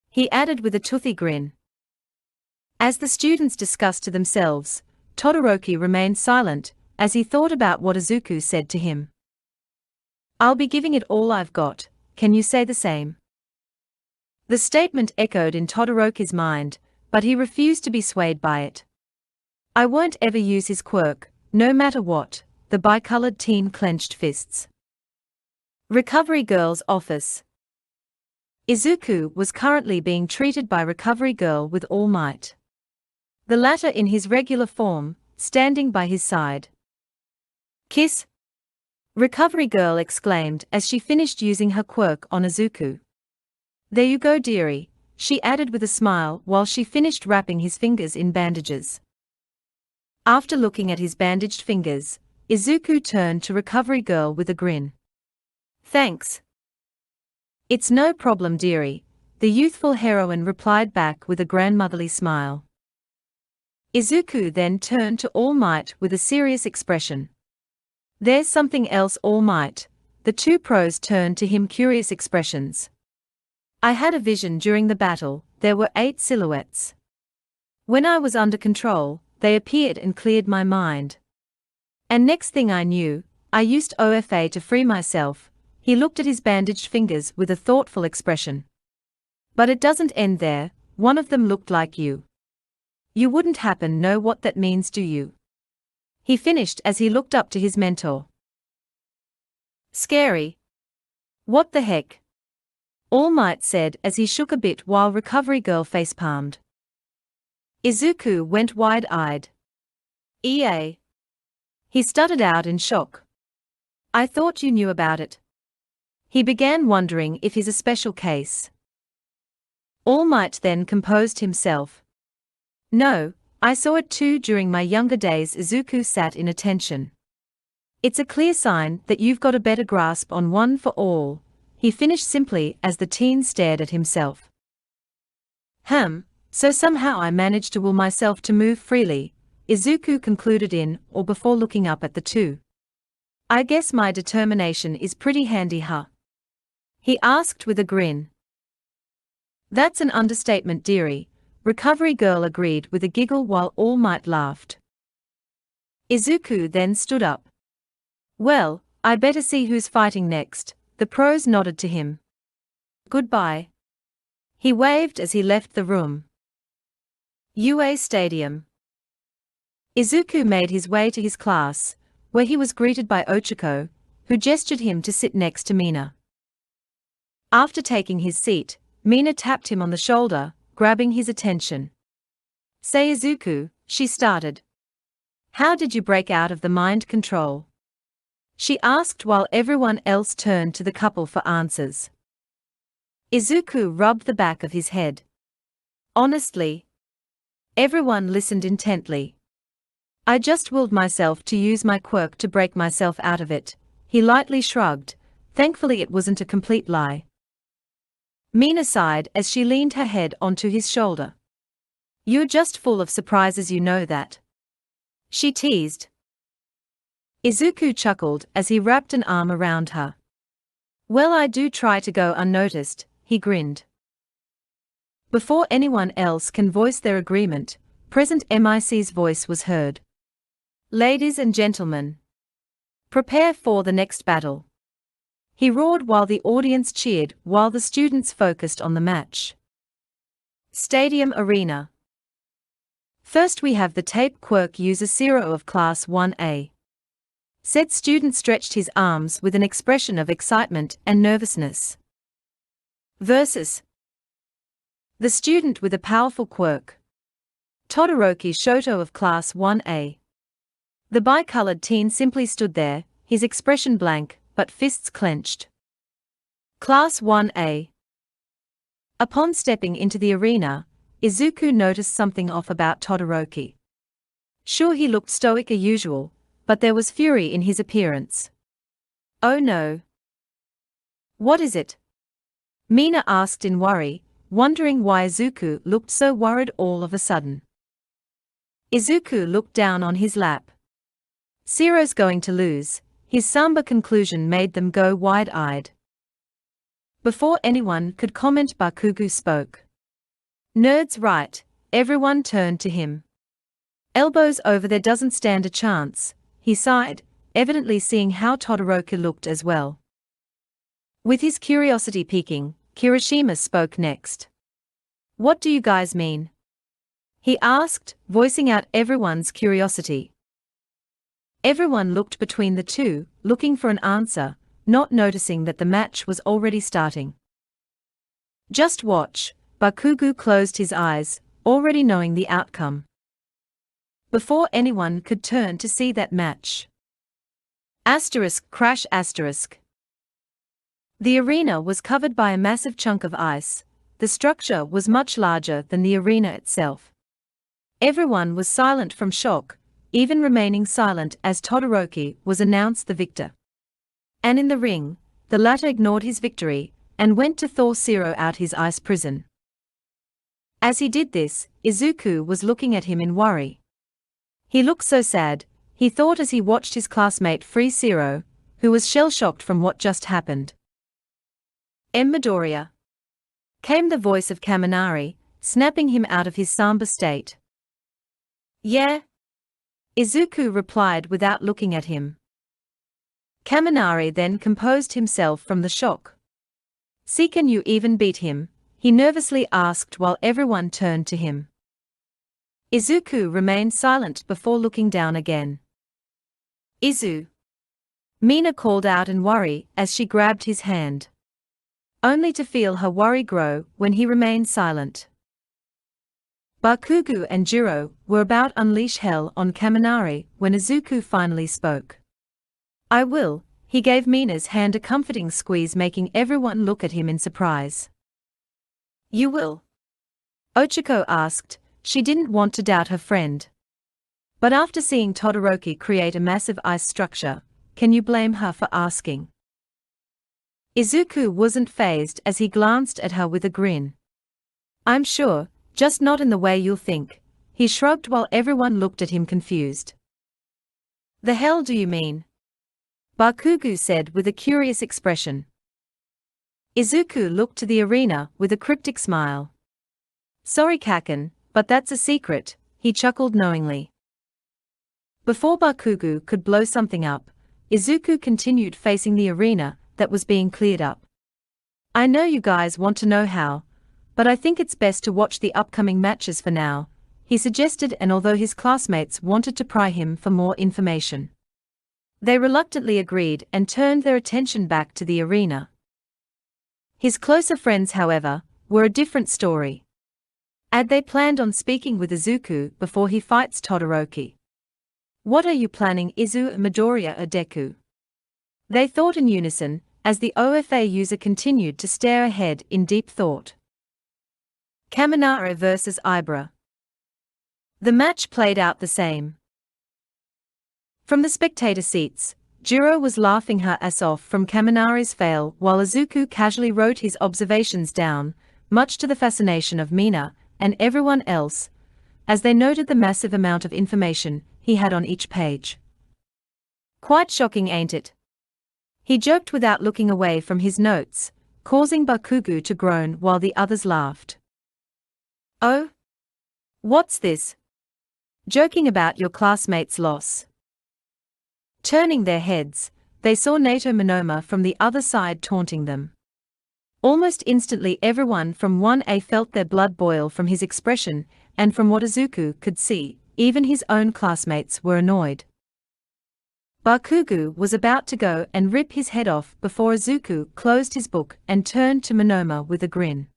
He added with a toothy grin. As the students discussed to themselves, Todoroki remained silent, as he thought about what Izuku said to him. "I'll be giving it all I've got, can you say the same?" The statement echoed in Todoroki's mind, but he refused to be swayed by it. "I won't ever use his quirk, no matter what." The bicolored teen clenched fists. Recovery Girl's office. Izuku was currently being treated by Recovery Girl with all might. The latter in his regular form, standing by his side. "Kiss?" Recovery Girl exclaimed as she finished using her quirk on Izuku. "There you go, dearie," she added with a smile while she finished wrapping his fingers in bandages. After looking at his bandaged fingers, Izuku turned to Recovery Girl with a grin. "Thanks." "It's no problem, dearie," the youthful heroine replied back with a grandmotherly smile. Izuku then turned to All Might with a serious expression. "There's something else, All Might." The two pros turned to him curious expressions. "I had a vision during the battle, there were 8 silhouettes. When I was under control, they appeared and cleared my mind. And next thing I knew, I used OFA to free myself." He looked at his bandaged fingers with a thoughtful expression. "But it doesn't end there, one of them looked like you. You wouldn't happen know what that means, do you?" He finished as he looked up to his mentor. "Scary." "What the heck?" All Might said as he shook a bit while Recovery Girl facepalmed. Izuku went wide-eyed. "EA." He stuttered out in shock. "I thought you knew about it." He began wondering if he's a special case. All Might then composed himself. "No, I saw it too during my younger days." Izuku sat in attention. "It's a clear sign that you've got a better grasp on one for all," he finished simply as the teen stared at himself. So somehow I managed to will myself to move freely," Izuku concluded in or before looking up at the two. "I guess my determination is pretty handy, huh?" he asked with a grin. "That's an understatement, dearie," Recovery Girl agreed with a giggle while All Might laughed. Izuku then stood up. "Well, I better see who's fighting next." The pros nodded to him. "Goodbye." He waved as he left the room. UA Stadium. Izuku made his way to his class, where he was greeted by Ochiko, who gestured him to sit next to Mina. After taking his seat, Mina tapped him on the shoulder, grabbing his attention. "Say, Izuku," she started. "How did you break out of the mind control?" she asked while everyone else turned to the couple for answers. Izuku rubbed the back of his head. "Honestly." Everyone listened intently. "I just willed myself to use my quirk to break myself out of it," he lightly shrugged. Thankfully it wasn't a complete lie. Mina sighed as she leaned her head onto his shoulder. "You're just full of surprises, you know that," she teased. Izuku chuckled as he wrapped an arm around her. "Well, I do try to go unnoticed," he grinned. Before anyone else can voice their agreement, Present MIC's voice was heard. "Ladies and gentlemen, prepare for the next battle," he roared while the audience cheered while the students focused on the match. Stadium Arena. First we have the tape quirk user Zero of Class 1A. Said student stretched his arms with an expression of excitement and nervousness. Versus the student with a powerful quirk, Todoroki Shoto of Class 1A. The bicolored teen simply stood there, his expression blank, but fists clenched. Class 1A. Upon stepping into the arena, Izuku noticed something off about Todoroki. Sure, he looked stoic as usual, but there was fury in his appearance. "Oh no. What is it?" Mina asked in worry, wondering why Izuku looked so worried all of a sudden. Izuku looked down on his lap. Zero's going to lose. His somber conclusion made them go wide-eyed. Before anyone could comment, Bakugu spoke. "Nerd's right," everyone turned to him. Elbows over there doesn't stand a chance, he sighed, evidently seeing how Todoroki looked as well. With his curiosity peaking, Kirishima spoke next. What do you guys mean? He asked, voicing out everyone's curiosity. Everyone looked between the two, looking for an answer, not noticing that the match was already starting. Just watch, Bakugu closed his eyes, already knowing the outcome. Before anyone could turn to see that match. Crash. The arena was covered by a massive chunk of ice. The structure was much larger than the arena itself. Everyone was silent from shock, even remaining silent as Todoroki was announced the victor. And in the ring, the latter ignored his victory and went to thaw Zero out his ice prison. As he did this, Izuku was looking at him in worry. He looked so sad, he thought as he watched his classmate free Zero, who was shell-shocked from what just happened. Midoriya. Came the voice of Kaminari, snapping him out of his somber state. Yeah? Izuku replied without looking at him. Kaminari then composed himself from the shock. See, can you even beat him? He nervously asked while everyone turned to him. Izuku remained silent before looking down again. Izu. Mina called out in worry as she grabbed his hand. Only to feel her worry grow when he remained silent. Bakugu and Jiro were about to unleash hell on Kaminari when Izuku finally spoke. I will. He gave Mina's hand a comforting squeeze, making everyone look at him in surprise. You will? Ochiko asked. She didn't want to doubt her friend. But after seeing Todoroki create a massive ice structure, can you blame her for asking? Izuku wasn't fazed as he glanced at her with a grin. I'm sure, just not in the way you'll think. He shrugged while everyone looked at him confused. The hell do you mean? Bakugu said with a curious expression. Izuku looked to the arena with a cryptic smile. Sorry Kaken, but that's a secret, he chuckled knowingly. Before Bakugu could blow something up, Izuku continued facing the arena that was being cleared up. I know you guys want to know how, but I think it's best to watch the upcoming matches for now, he suggested, and although his classmates wanted to pry him for more information, they reluctantly agreed and turned their attention back to the arena. His closer friends, however, were a different story. They planned on speaking with Izuku before he fights Todoroki. What are you planning, Izu, Midoriya or Deku? They thought in unison, as the OFA user continued to stare ahead in deep thought. Kaminari vs. Ibra. The match played out the same. From the spectator seats, Jiro was laughing her ass off from Kaminari's fail while Izuku casually wrote his observations down, much to the fascination of Mina and everyone else, as they noted the massive amount of information he had on each page. Quite shocking, ain't it? He joked without looking away from his notes, causing Bakugu to groan while the others laughed. Oh? What's this? Joking about your classmate's loss. Turning their heads, they saw Nato Monoma from the other side taunting them. Almost instantly everyone from 1A felt their blood boil from his expression, and from what Izuku could see, even his own classmates were annoyed. Bakugu was about to go and rip his head off before Izuku closed his book and turned to Monoma with a grin.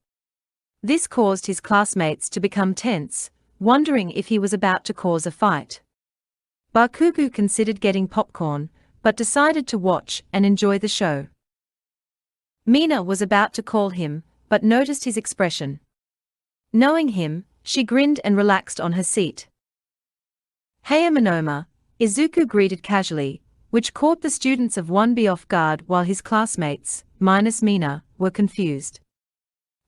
This caused his classmates to become tense, wondering if he was about to cause a fight. Bakugu considered getting popcorn, but decided to watch and enjoy the show. Mina was about to call him, but noticed his expression. Knowing him, she grinned and relaxed on her seat. Hey Monoma, Izuku greeted casually, which caught the students of 1B off guard while his classmates, minus Mina, were confused.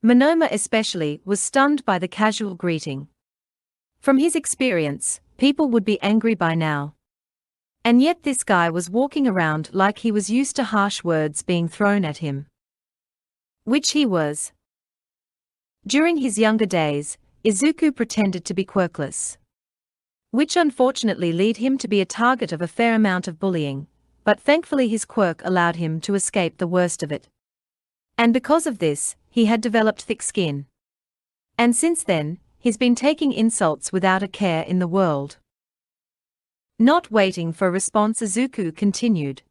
Monoma especially was stunned by the casual greeting. From his experience, people would be angry by now. And yet this guy was walking around like he was used to harsh words being thrown at him. Which he was. During his younger days, Izuku pretended to be quirkless. which unfortunately led him to be a target of a fair amount of bullying, but thankfully his quirk allowed him to escape the worst of it. And because of this, he had developed thick skin. And since then, he's been taking insults without a care in the world. Not waiting for a response, Izuku continued.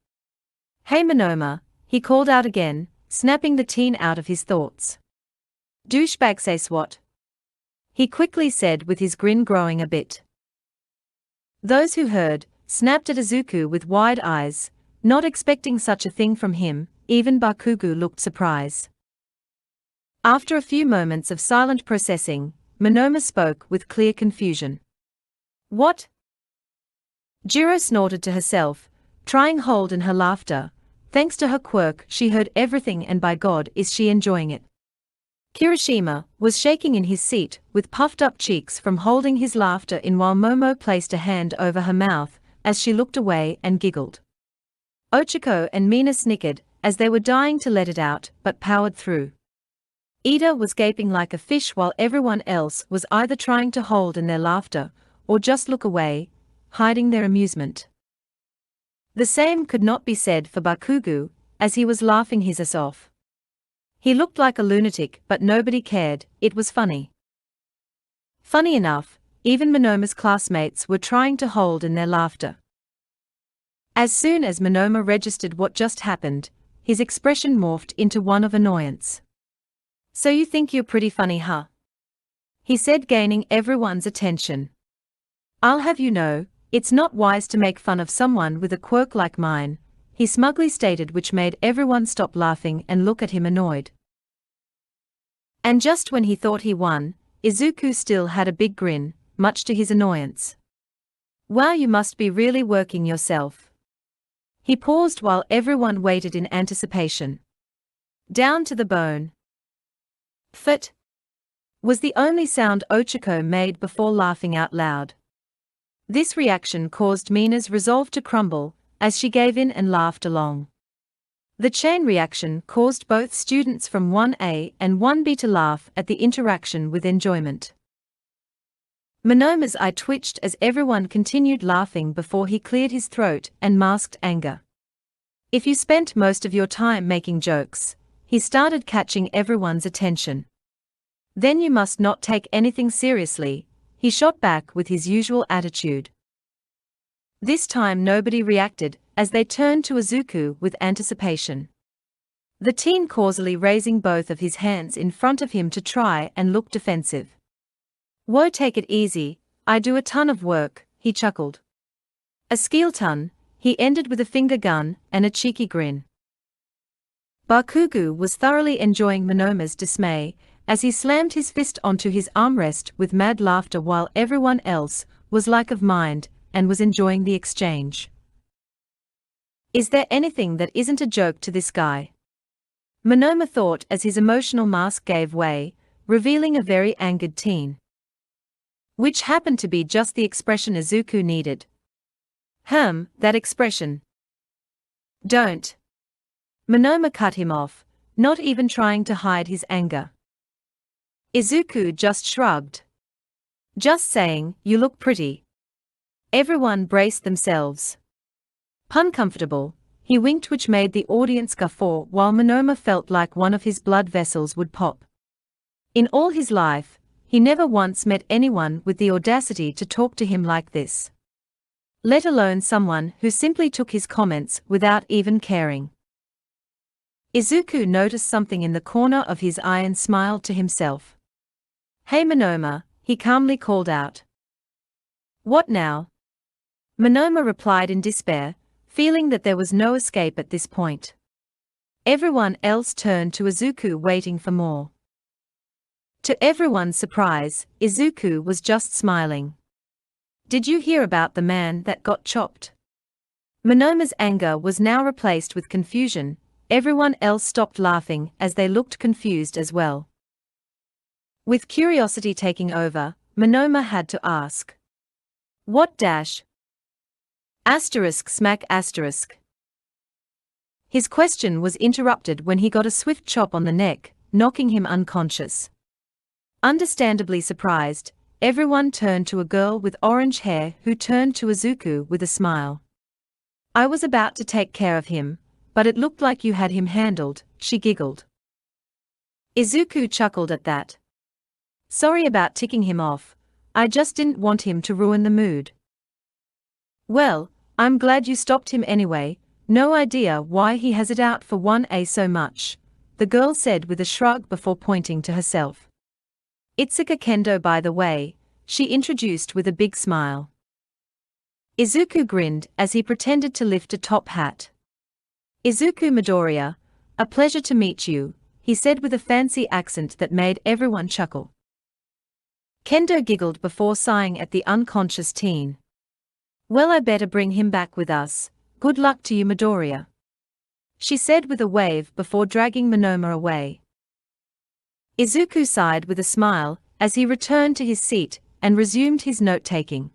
"Hey Monoma," he called out again, snapping the teen out of his thoughts. "Douchebag say swat," he quickly said with his grin growing a bit. Those who heard, snapped at Izuku with wide eyes, not expecting such a thing from him. Even Bakugu looked surprised. After a few moments of silent processing, Monoma spoke with clear confusion. "What?" Jiro snorted to herself, trying hold in her laughter. Thanks to her quirk, she heard everything, and by God is she enjoying it. Kirishima was shaking in his seat, with puffed-up cheeks from holding his laughter in, while Momo placed a hand over her mouth, as she looked away and giggled. Ochiko and Mina snickered, as they were dying to let it out, but powered through. Ida was gaping like a fish, while everyone else was either trying to hold in their laughter, or just look away, hiding their amusement. The same could not be said for Bakugu, as he was laughing his ass off. He looked like a lunatic, but nobody cared. It was funny. Funny enough, even Monoma's classmates were trying to hold in their laughter. As soon as Monoma registered what just happened, his expression morphed into one of annoyance. "So you think you're pretty funny, huh?" he said, gaining everyone's attention. "I'll have you know, it's not wise to make fun of someone with a quirk like mine," he smugly stated, which made everyone stop laughing and look at him annoyed. And just when he thought he won, Izuku still had a big grin, much to his annoyance. "Wow, you must be really working yourself." He paused while everyone waited in anticipation. "Down to the bone." "Fit," was the only sound Ochiko made before laughing out loud. This reaction caused Mina's resolve to crumble, as she gave in and laughed along. The chain reaction caused both students from 1A and 1B to laugh at the interaction with enjoyment. Monoma's eye twitched as everyone continued laughing before he cleared his throat and masked anger. "If you spent most of your time making jokes," he started, catching everyone's attention, "then you must not take anything seriously," he shot back with his usual attitude. This time nobody reacted, as they turned to Izuku with anticipation. The teen causally raising both of his hands in front of him to try and look defensive. "Whoa, take it easy, I do a ton of work," he chuckled. "A skill ton," he ended with a finger gun and a cheeky grin. Bakugu was thoroughly enjoying Monoma's dismay, as he slammed his fist onto his armrest with mad laughter, while everyone else was like of mind and was enjoying the exchange. "Is there anything that isn't a joke to this guy?" Monoma thought as his emotional mask gave way, revealing a very angered teen. Which happened to be just the expression Izuku needed. That expression." "Don't." Monoma cut him off, not even trying to hide his anger. Izuku just shrugged. "Just saying, you look pretty." Everyone braced themselves. "Pun comfortable," he winked, which made the audience guffaw, while Monoma felt like one of his blood vessels would pop. In all his life, he never once met anyone with the audacity to talk to him like this. Let alone someone who simply took his comments without even caring. Izuku noticed something in the corner of his eye and smiled to himself. "Hey Monoma," he calmly called out. "What now?" Monoma replied in despair, feeling that there was no escape at this point. Everyone else turned to Izuku, waiting for more. To everyone's surprise, Izuku was just smiling. "Did you hear about the man that got chopped?" Monoma's anger was now replaced with confusion. Everyone else stopped laughing as they looked confused as well. With curiosity taking over, Monoma had to ask. "What dash? Asterisk smack asterisk." His question was interrupted when he got a swift chop on the neck, knocking him unconscious. Understandably surprised, everyone turned to a girl with orange hair who turned to Izuku with a smile. "I was about to take care of him, but it looked like you had him handled," she giggled. Izuku chuckled at that. "Sorry about ticking him off, I just didn't want him to ruin the mood." "Well, I'm glad you stopped him anyway, no idea why he has it out for 1A so much," the girl said with a shrug before pointing to herself. "Itsuka Kendo by the way," she introduced with a big smile. Izuku grinned as he pretended to lift a top hat. "Izuku Midoriya, a pleasure to meet you," he said with a fancy accent that made everyone chuckle. Kendo giggled before sighing at the unconscious teen. "Well, I better bring him back with us, good luck to you Midoriya," she said with a wave before dragging Monoma away. Izuku sighed with a smile as he returned to his seat and resumed his note-taking.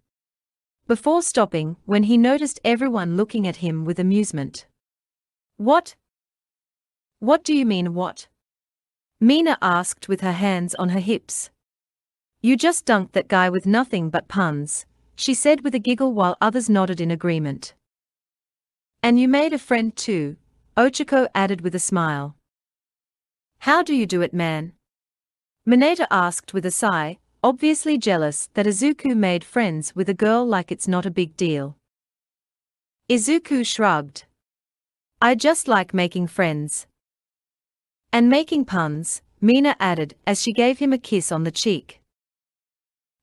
Before stopping when he noticed everyone looking at him with amusement. "What? What do you mean what?" Mina asked with her hands on her hips. "You just dunked that guy with nothing but puns," she said with a giggle while others nodded in agreement. "And you made a friend too," Ochiko added with a smile. "How do you do it, man?" Mineta asked with a sigh, obviously jealous that Izuku made friends with a girl like it's not a big deal. Izuku shrugged. "I just like making friends." "And making puns," Mina added as she gave him a kiss on the cheek.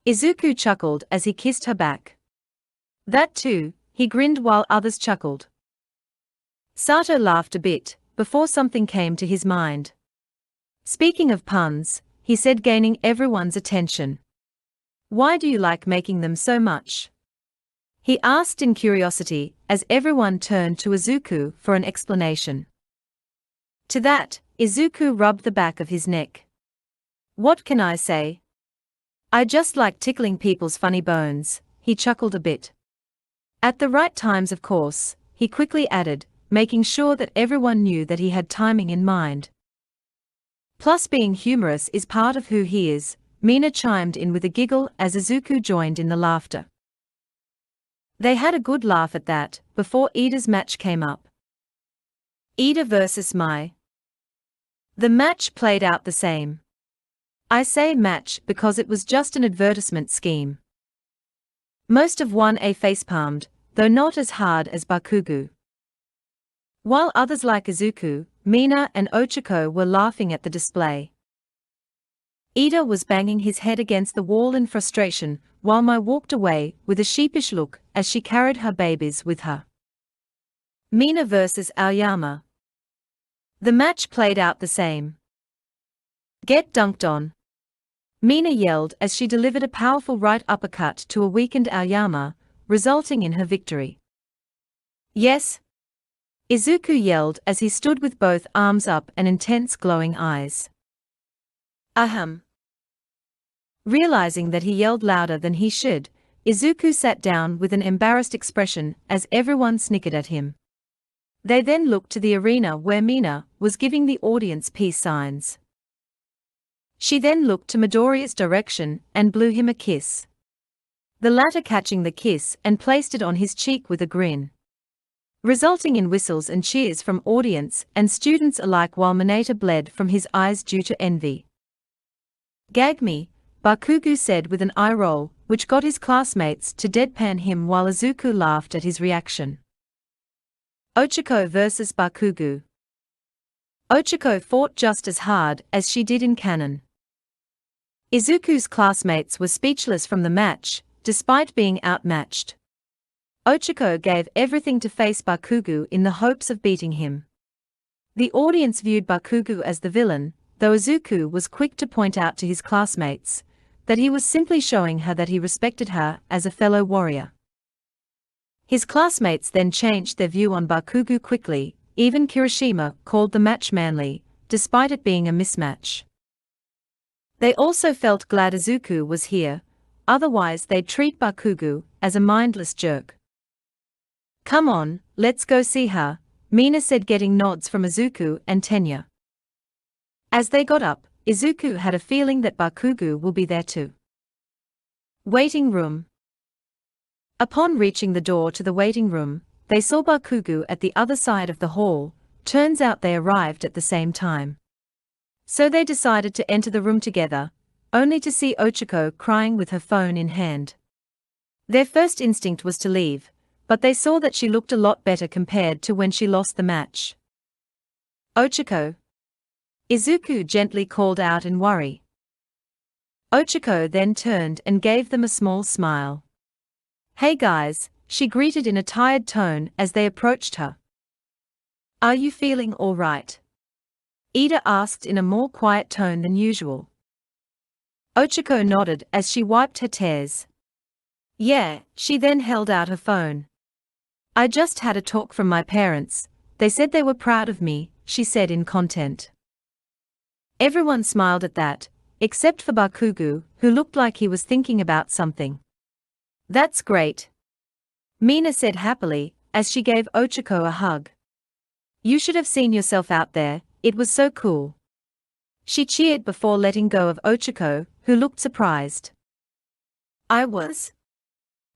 Izuku chuckled as he kissed her back. "That too," he grinned while others chuckled. Sato laughed a bit, before something came to his mind. "Speaking of puns," he said, gaining everyone's attention. "Why do you like making them so much?" he asked in curiosity as everyone turned to Izuku for an explanation. To that, Izuku rubbed the back of his neck. "What can I say? I just like tickling people's funny bones," he chuckled a bit. "At the right times, of course," he quickly added, making sure that everyone knew that he had timing in mind. "Plus being humorous is part of who he is," Mina chimed in with a giggle as Izuku joined in the laughter. They had a good laugh at that, before Ida's match came up. Ida versus Mai. The match played out the same. I say match because it was just an advertisement scheme. Most of 1A facepalmed, though not as hard as Bakugu. While others like Izuku, Mina and Ochiko were laughing at the display. Ida was banging his head against the wall in frustration, while Mai walked away with a sheepish look as she carried her babies with her. Mina versus Aoyama. The match played out the same. Get dunked on. Mina yelled as she delivered a powerful right uppercut to a weakened Aoyama, resulting in her victory. Yes? Izuku yelled as he stood with both arms up and intense glowing eyes. Ahem. Realizing that he yelled louder than he should, Izuku sat down with an embarrassed expression as everyone snickered at him. They then looked to the arena where Mina was giving the audience peace signs. She then looked to Midoriya's direction and blew him a kiss. The latter catching the kiss and placed it on his cheek with a grin, resulting in whistles and cheers from audience and students alike while Mineta bled from his eyes due to envy. Gag me, Bakugu said with an eye roll, which got his classmates to deadpan him while Izuku laughed at his reaction. Ochiko versus Bakugu. Ochiko fought just as hard as she did in canon. Izuku's classmates were speechless from the match, despite being outmatched. Ochiko gave everything to face Bakugu in the hopes of beating him. The audience viewed Bakugu as the villain, though Izuku was quick to point out to his classmates that he was simply showing her that he respected her as a fellow warrior. His classmates then changed their view on Bakugu quickly. Even Kirishima called the match manly, despite it being a mismatch. They also felt glad Izuku was here, otherwise they'd treat Bakugu as a mindless jerk. Come on, let's go see her, Mina said, getting nods from Izuku and Tenya. As they got up, Izuku had a feeling that Bakugu will be there too. Waiting room. Upon reaching the door to the waiting room, they saw Bakugu at the other side of the hall. Turns out they arrived at the same time. So they decided to enter the room together, only to see Ochiko crying with her phone in hand. Their first instinct was to leave, but they saw that she looked a lot better compared to when she lost the match. Ochiko. Izuku gently called out in worry. Ochiko then turned and gave them a small smile. Hey guys, she greeted in a tired tone as they approached her. Are you feeling all right? Ida asked in a more quiet tone than usual. Ochiko nodded as she wiped her tears. Yeah, she then held out her phone. I just had a talk from my parents, they said they were proud of me, she said in content. Everyone smiled at that, except for Bakugu, who looked like he was thinking about something. That's great. Mina said happily, as she gave Ochiko a hug. You should have seen yourself out there, it was so cool. She cheered before letting go of Ochiko, who looked surprised. I was?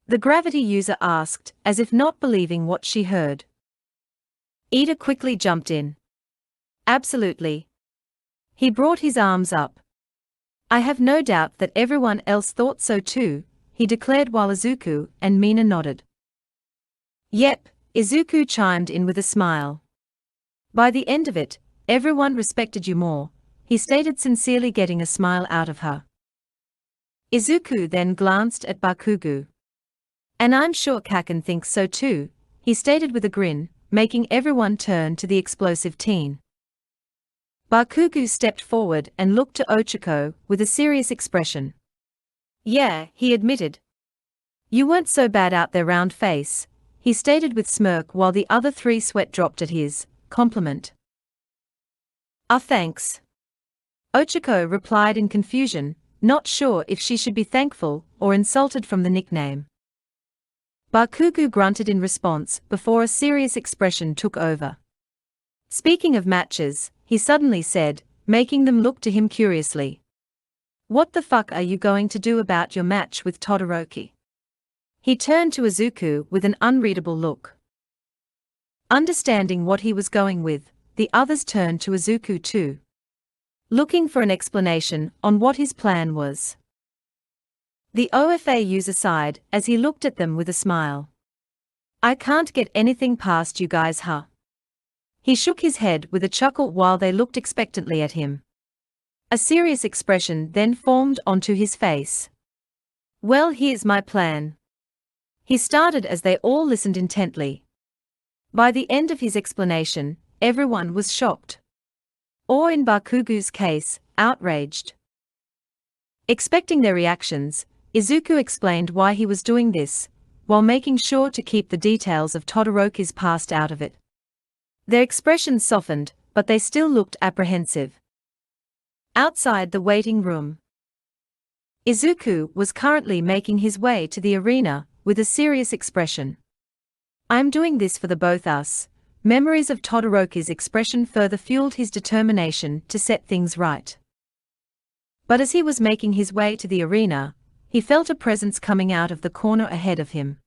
The gravity user asked, as if not believing what she heard. Ida quickly jumped in. Absolutely. He brought his arms up. I have no doubt that everyone else thought so too, he declared while Izuku and Mina nodded. Yep, Izuku chimed in with a smile. By the end of it, everyone respected you more, he stated sincerely, getting a smile out of her. Izuku then glanced at Bakugu. And I'm sure Kaken thinks so too, he stated with a grin, making everyone turn to the explosive teen. Bakugu stepped forward and looked to Ochiko with a serious expression. Yeah, he admitted. You weren't so bad out there, round face, he stated with smirk while the other three sweat dropped at his compliment. Thanks. Ochiko replied in confusion, not sure if she should be thankful or insulted from the nickname. Bakugu grunted in response before a serious expression took over. Speaking of matches, he suddenly said, making them look to him curiously. What the fuck are you going to do about your match with Todoroki? He turned to Izuku with an unreadable look. Understanding what he was going with, the others turned to Izuku too, looking for an explanation on what his plan was. The OFA user sighed as he looked at them with a smile. I can't get anything past you guys, huh? He shook his head with a chuckle while they looked expectantly at him. A serious expression then formed onto his face. Well, here's my plan. He started as they all listened intently. By the end of his explanation, everyone was shocked. Or in Bakugu's case, outraged. Expecting their reactions, Izuku explained why he was doing this, while making sure to keep the details of Todoroki's past out of it. Their expressions softened, but they still looked apprehensive. Outside the waiting room, Izuku was currently making his way to the arena, with a serious expression. I'm doing this for the both us. Memories of Todoroki's expression further fueled his determination to set things right. But as he was making his way to the arena, he felt a presence coming out of the corner ahead of him,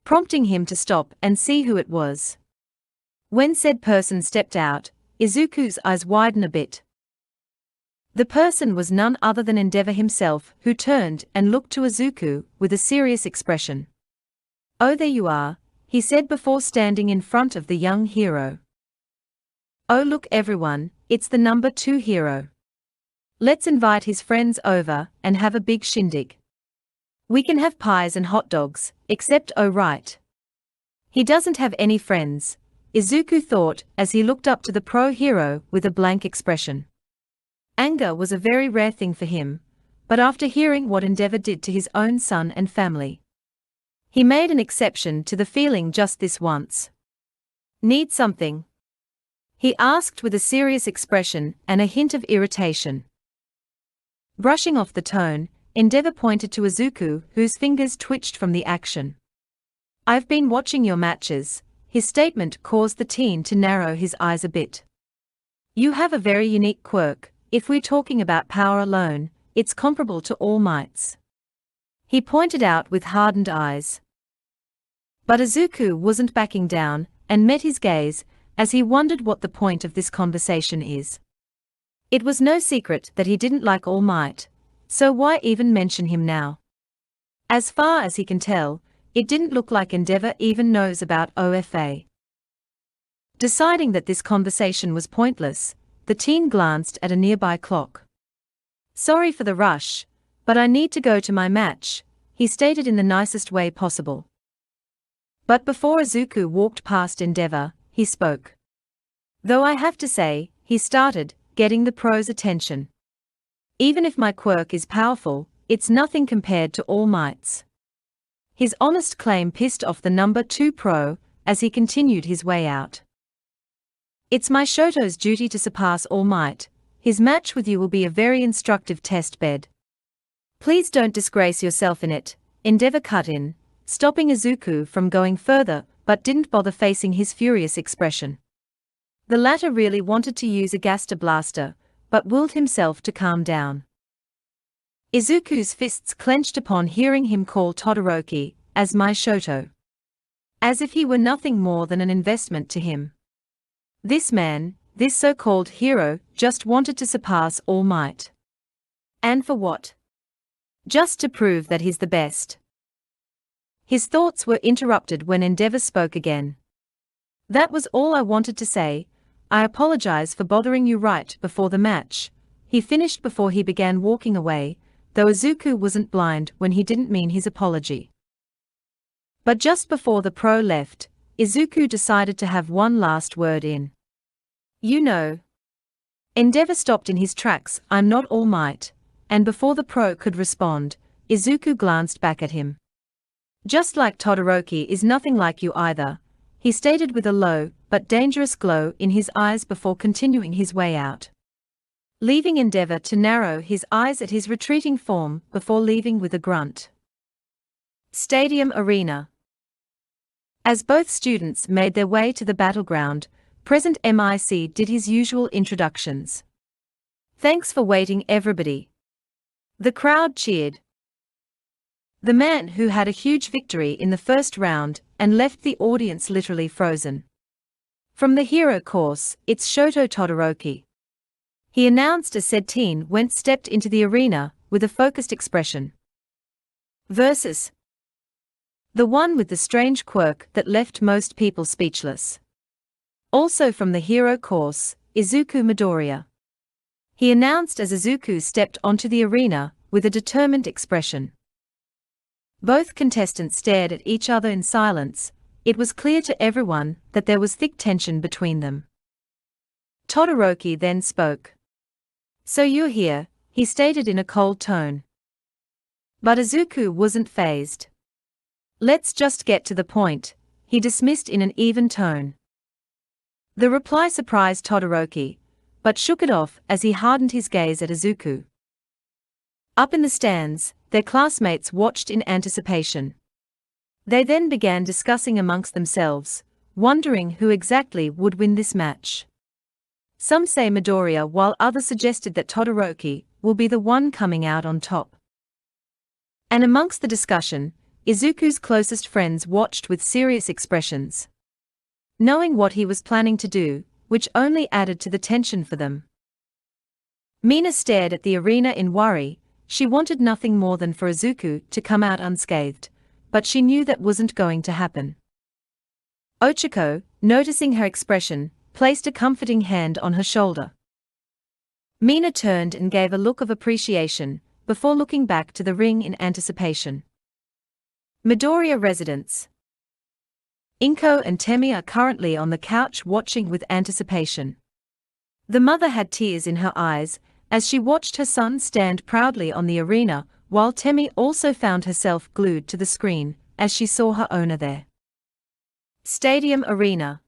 prompting him to stop and see who it was. When said person stepped out, Izuku's eyes widened a bit. The person was none other than Endeavor himself, who turned and looked to Izuku with a serious expression. Oh, there you are, he said before standing in front of the young hero. Oh, look everyone, it's the number 2 hero. Let's invite his friends over and have a big shindig. We can have pies and hot dogs, except oh right. He doesn't have any friends, Izuku thought as he looked up to the pro hero with a blank expression. Anger was a very rare thing for him, but after hearing what Endeavor did to his own son and family, he made an exception to the feeling just this once. Need something? He asked with a serious expression and a hint of irritation. Brushing off the tone, Endeavor pointed to Izuku, whose fingers twitched from the action. I've been watching your matches. His statement caused the teen to narrow his eyes a bit. You have a very unique quirk. If we're talking about power alone, it's comparable to All Might's. he pointed out with hardened eyes. But Izuku wasn't backing down, and met his gaze, as he wondered what the point of this conversation is. It was no secret that he didn't like All Might, so why even mention him now? As far as he can tell, it didn't look like Endeavor even knows about OFA. Deciding that this conversation was pointless, the teen glanced at a nearby clock. "Sorry for the rush, but I need to go to my match," he stated in the nicest way possible. But before Izuku walked past Endeavor, he spoke. "Though I have to say," he started, getting the pro's attention. "Even if my quirk is powerful, it's nothing compared to All Might's." His honest claim pissed off the number 2 pro, as he continued his way out. "It's my Shoto's duty to surpass All Might. His match with you will be a very instructive test bed. Please don't disgrace yourself in it," Endeavor cut in, stopping Izuku from going further, but didn't bother facing his furious expression. The latter really wanted to use a Gaster Blaster, but willed himself to calm down. Izuku's fists clenched upon hearing him call Todoroki as my Shoto. As if he were nothing more than an investment to him. This man, this so-called hero, just wanted to surpass All Might. And for what? Just to prove that he's the best. His thoughts were interrupted when Endeavor spoke again. "That was all I wanted to say. I apologize for bothering you right before the match," he finished before he began walking away, though Izuku wasn't blind when he didn't mean his apology. But just before the pro left, Izuku decided to have one last word in. "You know." Endeavor stopped in his tracks. "I'm not All Might," and before the pro could respond, Izuku glanced back at him. "Just like Todoroki is nothing like you either," he stated with a low, but dangerous glow in his eyes before continuing his way out. Leaving Endeavor to narrow his eyes at his retreating form before leaving with a grunt. Stadium Arena. As both students made their way to the battleground, Present MIC did his usual introductions. "Thanks for waiting, everybody." The crowd cheered. The man who had a huge victory in the first round and left the audience literally frozen. "From the hero course, it's Shoto Todoroki," he announced as said teen stepped into the arena with a focused expression. Versus the one with the strange quirk that left most people speechless. Also from the hero course, Izuku Midoriya, he announced as Izuku stepped onto the arena with a determined expression. Both contestants stared at each other in silence. It was clear to everyone that there was thick tension between them. Todoroki then spoke. "So you're here," he stated in a cold tone. But Izuku wasn't fazed. "Let's just get to the point," he dismissed in an even tone. The reply surprised Todoroki, but shook it off as he hardened his gaze at Izuku. Up in the stands, their classmates watched in anticipation. They then began discussing amongst themselves, wondering who exactly would win this match. Some say Midoriya, while others suggested that Todoroki will be the one coming out on top. And amongst the discussion, Izuku's closest friends watched with serious expressions, knowing what he was planning to do, which only added to the tension for them. Mina stared at the arena in worry. She wanted nothing more than for Izuku to come out unscathed, but she knew that wasn't going to happen. Ochiko, noticing her expression, placed a comforting hand on her shoulder. Mina turned and gave a look of appreciation, before looking back to the ring in anticipation. Midoriya residence. Inko and Temi are currently on the couch watching with anticipation. The mother had tears in her eyes as she watched her son stand proudly on the arena, while Temi also found herself glued to the screen as she saw her owner there. Stadium Arena.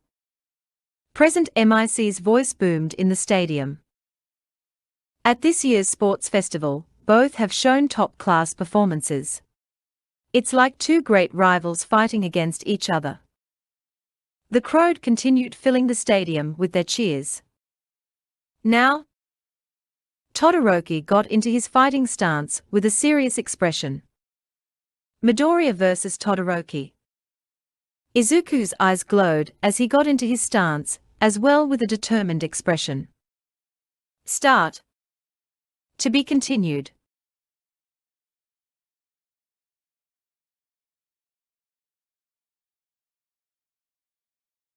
Present MIC's voice boomed in the stadium. At this year's sports festival, both have shown top-class performances. It's like two great rivals fighting against each other. The crowd continued filling the stadium with their cheers. Now, Todoroki got into his fighting stance with a serious expression. Midoriya vs. Todoroki. Izuku's eyes glowed as he got into his stance, as well with a determined expression. Start. To be continued.